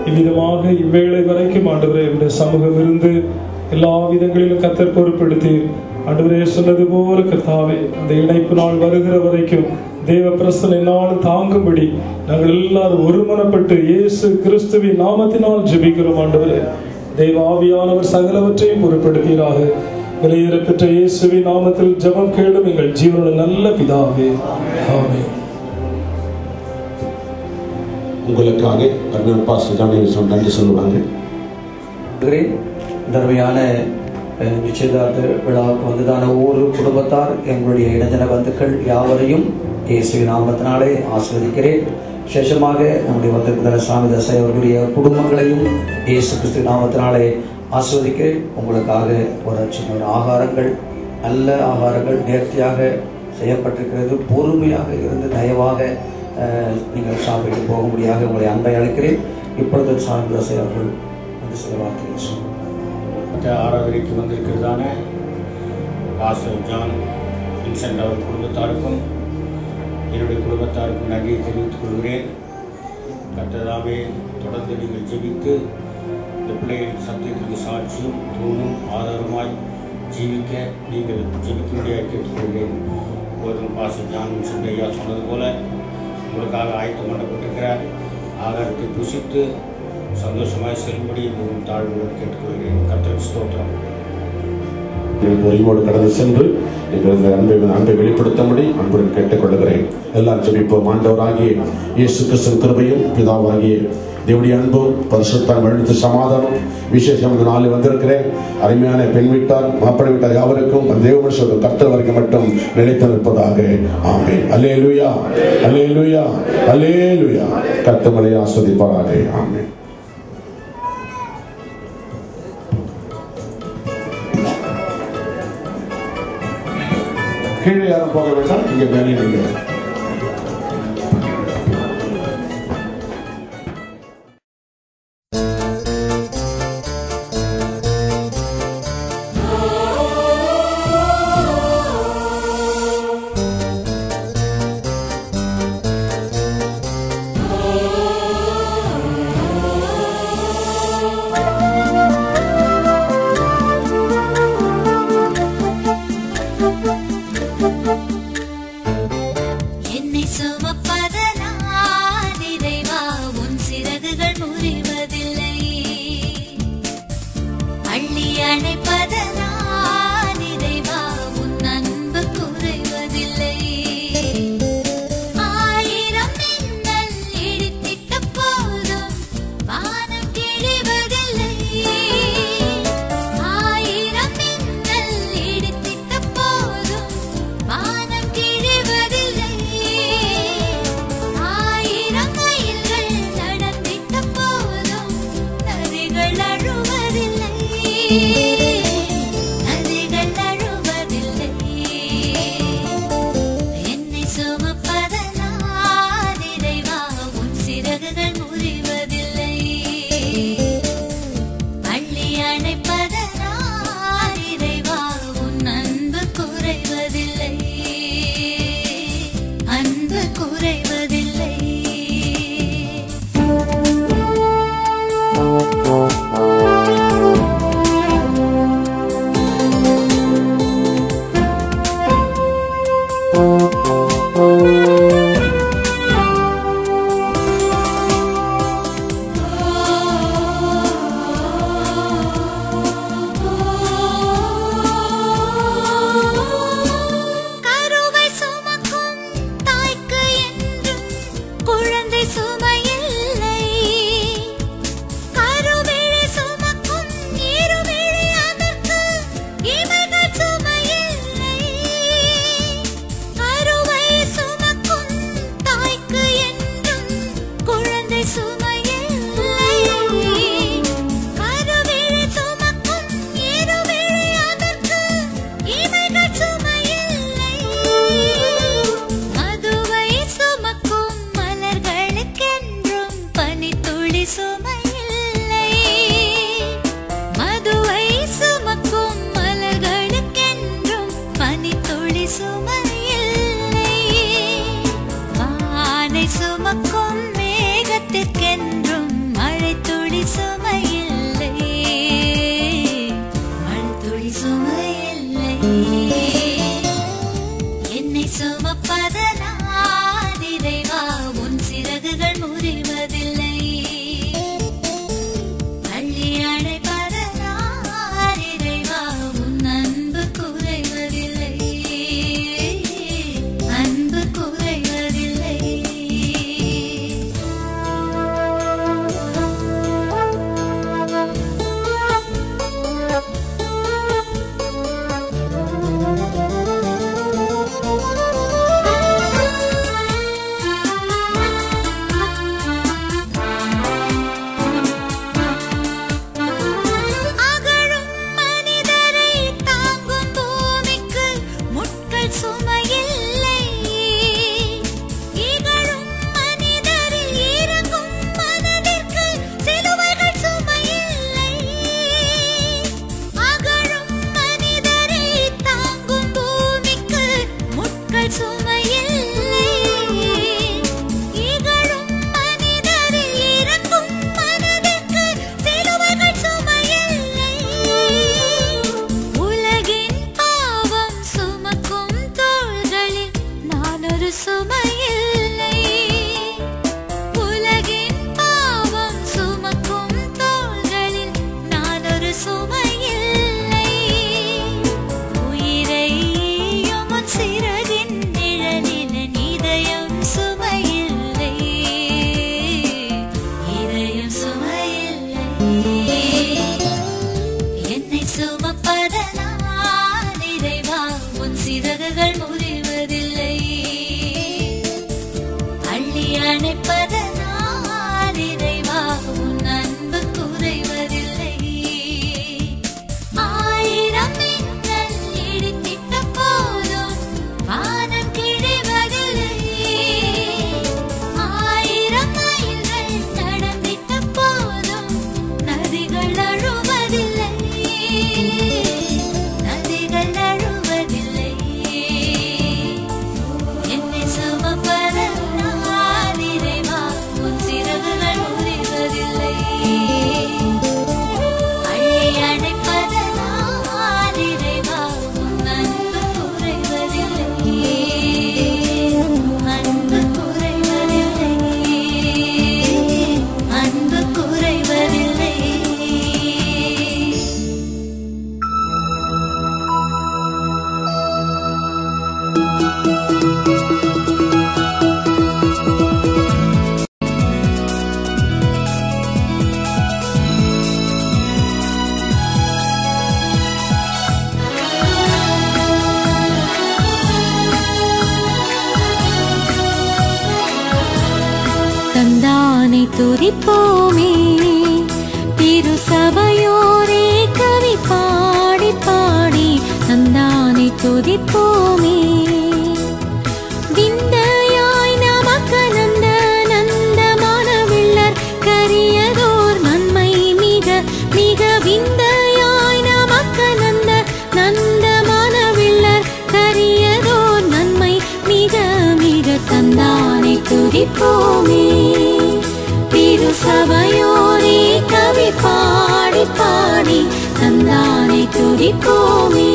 இவ்விதமாக இவ்வேளை வரைக்கும் ஆண்டவரே இந்த சமூகம் இருந்து எல்லா விதங்களிலும் கர்த்தர் பொறுப்படுத்தி ஆண்டவரே சொன்னது போல கர்த்தாவே அந்த இணைப்பு நாள் வருகிற வரைக்கும் தேவ பிரசன்னை நாளும் தாங்கும்படி நாங்கள் எல்லாரும் ஒருமனப்பட்டு இயேசு கிறிஸ்துவின் நாமத்தினால் ஜெபிக்கிறோம். ஆண்டவரே, தேவ ஆவியானவர் சகலவற்றையும் பொறுப்படுத்தீராக. வெளியேறப்பெற்ற இயேசுவின் நாமத்தில் ஜெபம் கேளும் எங்கள் ஜீவனுள்ள நல்ல பிதாவே, ஆமென். உங்களுக்காக அருமையான பாஸ்டர் ஜானகி நன்றி சொல்லுவாங்க. தர்மையான நிச்சயதார்த்த விழாவுக்கு வந்ததான ஒவ்வொரு குடும்பத்தார், எங்களுடைய இணைஜன பந்துக்கள் யாவரையும் இயேசுவின் நாமத்தினாலே ஆசீர்வதிக்கிறேன். விசேஷமாக நம்முடைய வந்திருக்கிற சாமி தசை அவர்களுடைய குடும்பங்களையும் இயேசு கிறிஸ்து நாமத்தினாலே ஆசீர்வதிக்கிறேன். உங்களுக்காக ஒரு சின்ன ஆகாரங்கள், நல்ல ஆகாரங்கள் நேர்த்தியாக செய்யப்பட்டிருக்கிறது. பொறுமையாக இருந்து தயவாக நீங்கள் சாப்பிட்டு போகும்படியாக உங்களை அன்பை அழைக்கிறேன். இப்பொழுது சாமி தசை அவர்கள் வந்து சில வார்த்தைகள் சொல்லுங்கள். ஆராதனைக்கு வந்திருக்கிறதான பாஸ்டர் ஜான் வின்சென்ட் அவர் குடும்பத்தாருக்கும் என்னுடைய குடும்பத்தாருக்கும் நன்றியை தெரிவித்துக் கொள்கிறேன். கர்த்தராமே தொடர்ந்து நீங்கள் ஜெபித்து இந்த பிள்ளைகளின் சத்தியத்திற்கு சாட்சியும் தூணும் ஆதாரமாய் ஜீவிக்க நீங்கள் ஜெபிக்கும்படியாக கேட்டுக்கொள்கிறேன். போதும் பாஸ்டர் ஜான் வின்சென்ட் ஐயா சொன்னது போல உங்களுக்காக ஆயத்தம் பண்ணப்பட்டிருக்கிற ஆதாரத்தை புசித்து சந்தோஷமாய் செல்லும்படி மிகவும் தாழ்வுடன் கேட்டுக்கொள்கிறேன். கர்த்தருக்கு ஸ்தோத்திரம். பொறுமையோடு கடந்து சென்று எங்களது அன்பை வெளிப்படுத்தும்படி அன்புடன் கேட்டுக்கொள்கிறேன். எல்லாம் ஜெபிப்போம். ஆண்டவராகிய இயேசு கிறிஸ்துவின் கிருபையும் பிதாவாகிய தேவனுடைய அன்பும் பரிசுத்தம் எழுத்து சமாதானம் விசேஷம் இந்த நாளில் வந்திருக்கிறேன். அருமையான பெண் வீட்டார் மாப்பிள்ளை வீட்டார் யாவருக்கும் தேவ மனுஷர்கள் கர்த்தர் வரைக்கும் மட்டும் நிலைத்து நிற்பதாக. ஆமென். அல்லேலூயா, அல்லேலூயா, அல்லேலூயா. கர்த்தர் மலையை ஆஸ்வதிப்பாராக. ஆமென். கீழே யாரும் போக வேண்டாம், இங்கே மேலே நீங்கள். சிறகுகள் முறிவதில்லை. அள்ளி அணைப்பதனால் இறைவா உன் அன்பு குறைவதில்லை. ஆயிரம் மின்னல் இடித்திட்ட போதும் வானம் கிழிவதில்லை. ஆயிரம் மைல்கள் நடந்திட்ட போதும் நதிகள் அழுவதில்லை. நதிகள் அழுவதில்லை. என்னை சுமப்பதனால் இறைவா உன் சிறகுகள் முறிவதில்லை. அள்ளி அணைப்பதனால் இறைவா உன் அன்பு குறைவதில்லை. அன்பு குறைவதில்லை. அன்பு குறைவதில்லை. தந்தானை துதிப்போமே திருசபையோரே கவி பாடி பாடி தந்தானை துதிப்போமே. விந்தையாய் நமக்கு நந்த நந்தமான வில்லர் கரியதோர் நன்மை மிக மிக விந்தையாய் நமக்கு நந்த நந்தமான வில்லர் கரியதோர் நன்மை மிக மிக தந்தானை துதிப்போமே. திருசபையோரே கவி பாடி பாடி தந்தானை துதிப்போமே.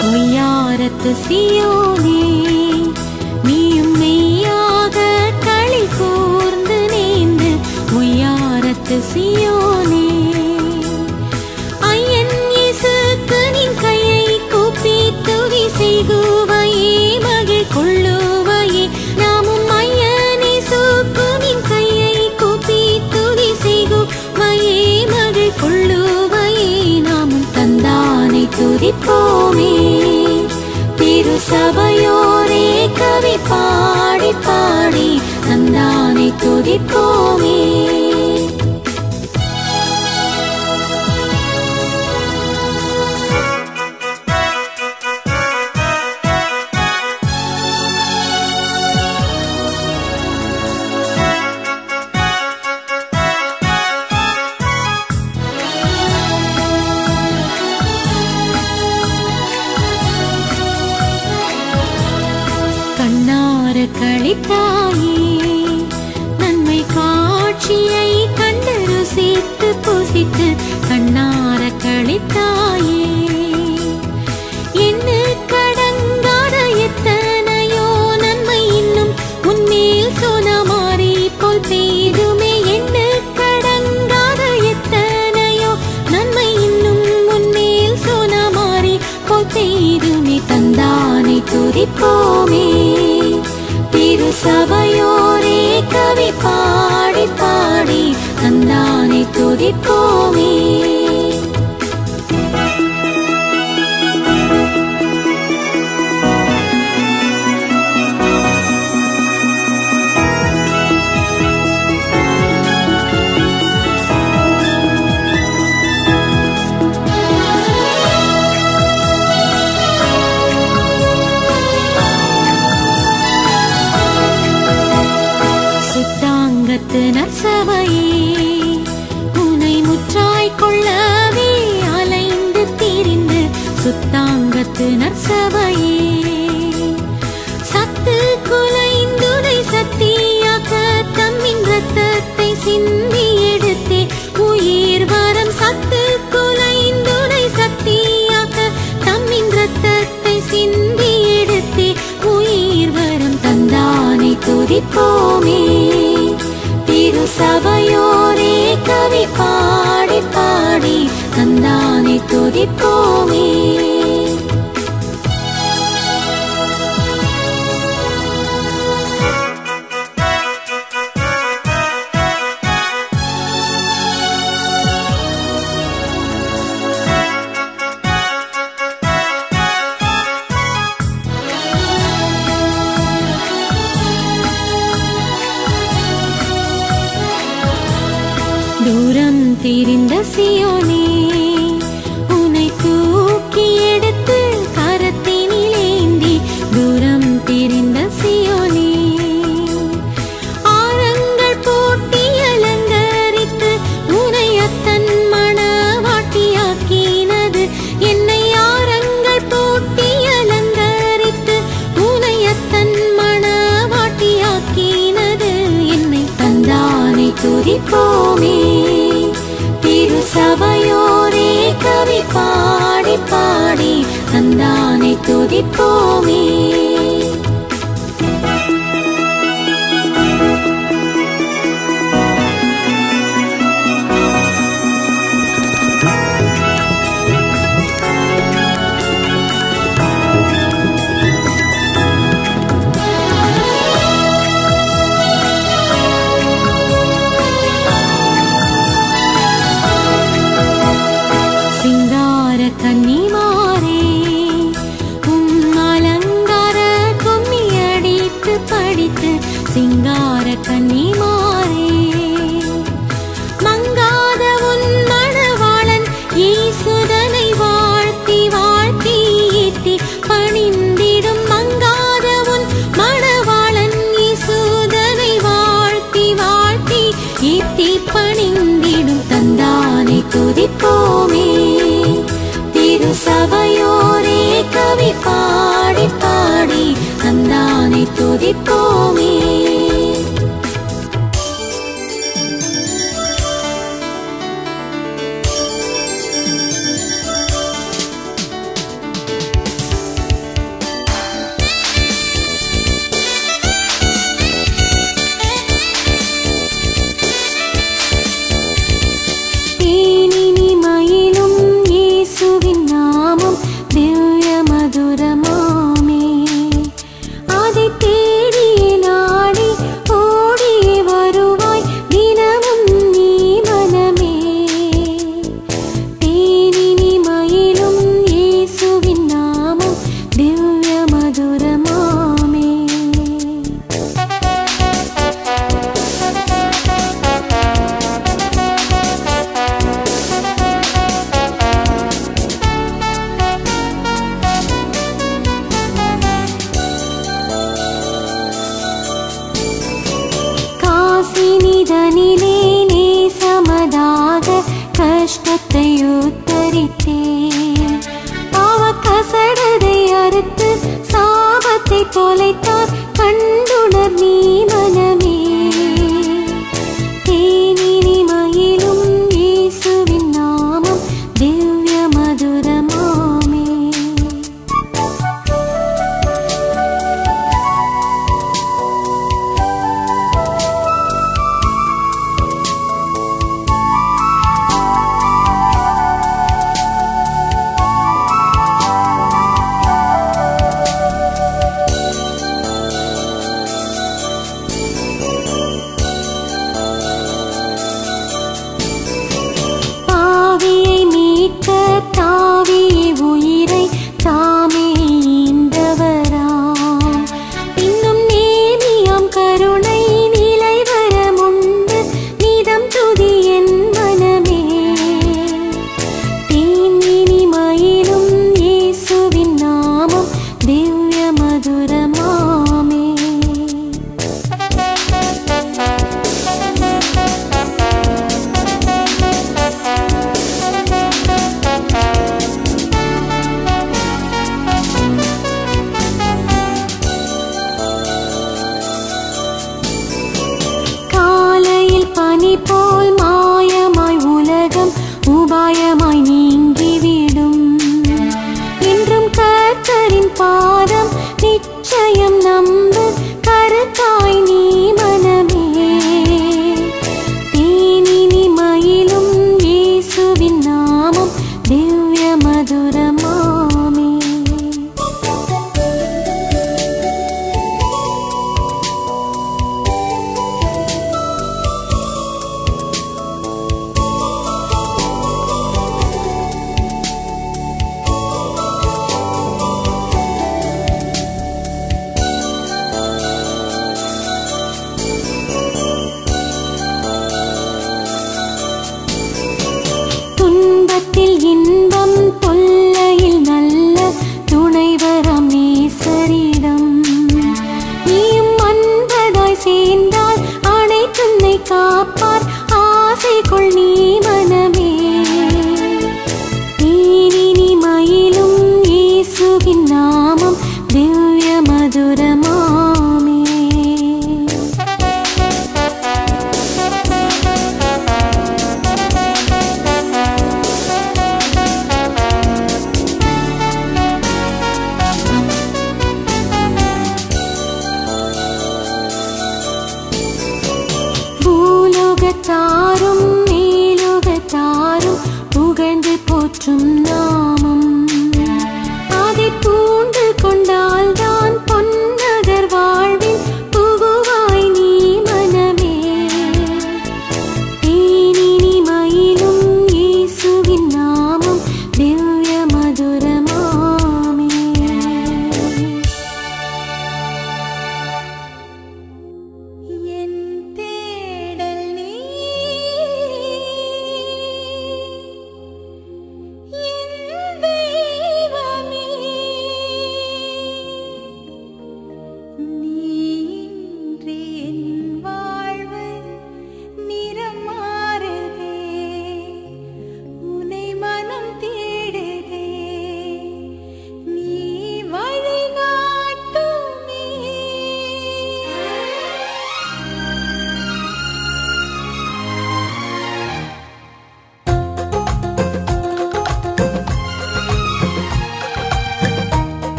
பொய்யாரத்து சியோனே நீயும் மெய்யாக களி கூர்ந்து நேர்ந்து பொய்யாரத்து சியோனே ஐயன் இயேசுக்கு நின் கையை கூப்பி துதி செய்குவையே மகிழ் கொள்ளுவையே. நாமும் ஐயன் இயேசுக்கு நின் கையை கூப்பி துதி செய்குவையே மகிழ் கொள்ளுவையே. நாமும் தந்தானை துதிப்போமே. திருசபையோரே கவி பாடி பாடி தந்தானை துதிப்போமே. கண்ணார களித்தாயே நன்மை காட்சியை கண்டு ருசித்து புசித்து கண்ணார களித்தாயே. என்ன கடங்காத எத்தனையோ நன்மை இன்னும் உன்மேல் சொனமாரி போல் பெய்துமே. என்ன கடங்காத எத்தனையோ நன்மை இன்னும் உன்மேல் சொனமாரி போல் பெய்துமே. தந்தானை துதிப்போமே. திருசபையோரே கவி பாடி பாடி தந்தானை துதிப்போமே. சுத்தாங்கத்து நற்சபையே உனை முற்றாய் கொள்ளவே அலைந்து திரிந்து சுத்தாங்கத்து நற்சபையே சத்து குலைந்துனை சத்தியாக்க தம்மின் ரத்தத்தை சிந்தி எடுத்தே உயிர் வரம். சத்து குலைந்துனை சத்தியாக்க தம்மின் ரத்தத்தை சிந்தி எடுத்தே உயிர் வரம். தந்தானை துதிப்போமே. திருசபையோரே கவி பாடி பாடி தந்தானை துதிப்போமே. தூரம் திரிந்த சியோனே, உன்னை தூக்கி எடுத்து கரத்தினிலேந்தி, தூரம் திரிந்த சியோனே, ஆரங்கள் போட்டி அலங்கரித்து உனையத்தன் மணவாட்டியாக்கினது என்னை. ஆரங்கள் போட்டி அலங்கரித்து உனையத்தன் மணவாட்டியாக்கினது என்னை. தந்தானை துதிப்போமே. திருசபையோரே கவி பாடி பாடி தந்தானை துதிப்போமே. கன்னிமாரே, அலங்கார கும்மி அடித்து படித்து சிங்கார கன்னிமாரே, மங்காத உன் மணவாளன் ஈசுதனை வாழ்த்தி வாழ்த்தி ஈட்டி பணிந்திடும். மங்காத உன் மணவாளன் ஈசுதனை வாழ்த்தி வாழ்த்தி ஈட்டி பணிந்திடும். தந்தானை துதிப்போமே. திருசபையோரே கவி பாடி பாடி தந்தானை துதிப்போமே. திவ்ய மதுரமாமே, அதை தேடியே நாடி ஓடியே வருவாய் தினமும் நீ மனமே. தேனினி மயிலும் இயேசுவின் நாமம் திவ்ய மதுரமாமே. காசினிதனிலே நேசமதாக கஷ்டத்தை உத்தரித்தேன். பாவ கசடதை அறுத்து சாபத்தை தொலைத்தார் கண்டுணர் நீ மனமே. தேனினி மயிலும் இயேசுவின் நாமம் திவ்ய மதுரமாமே.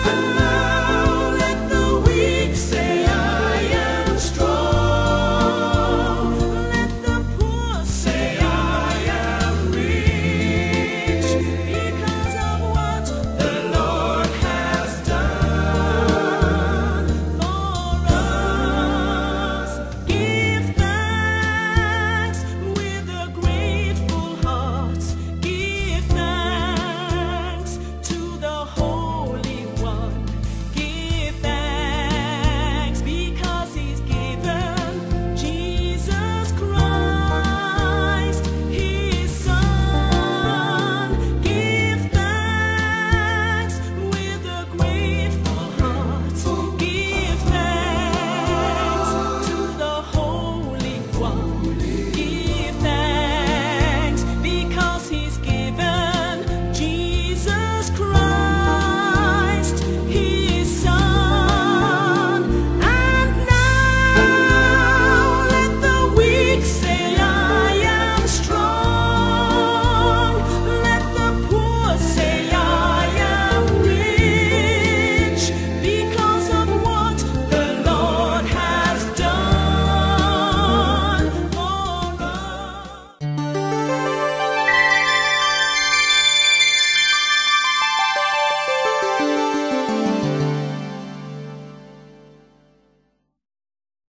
ஆ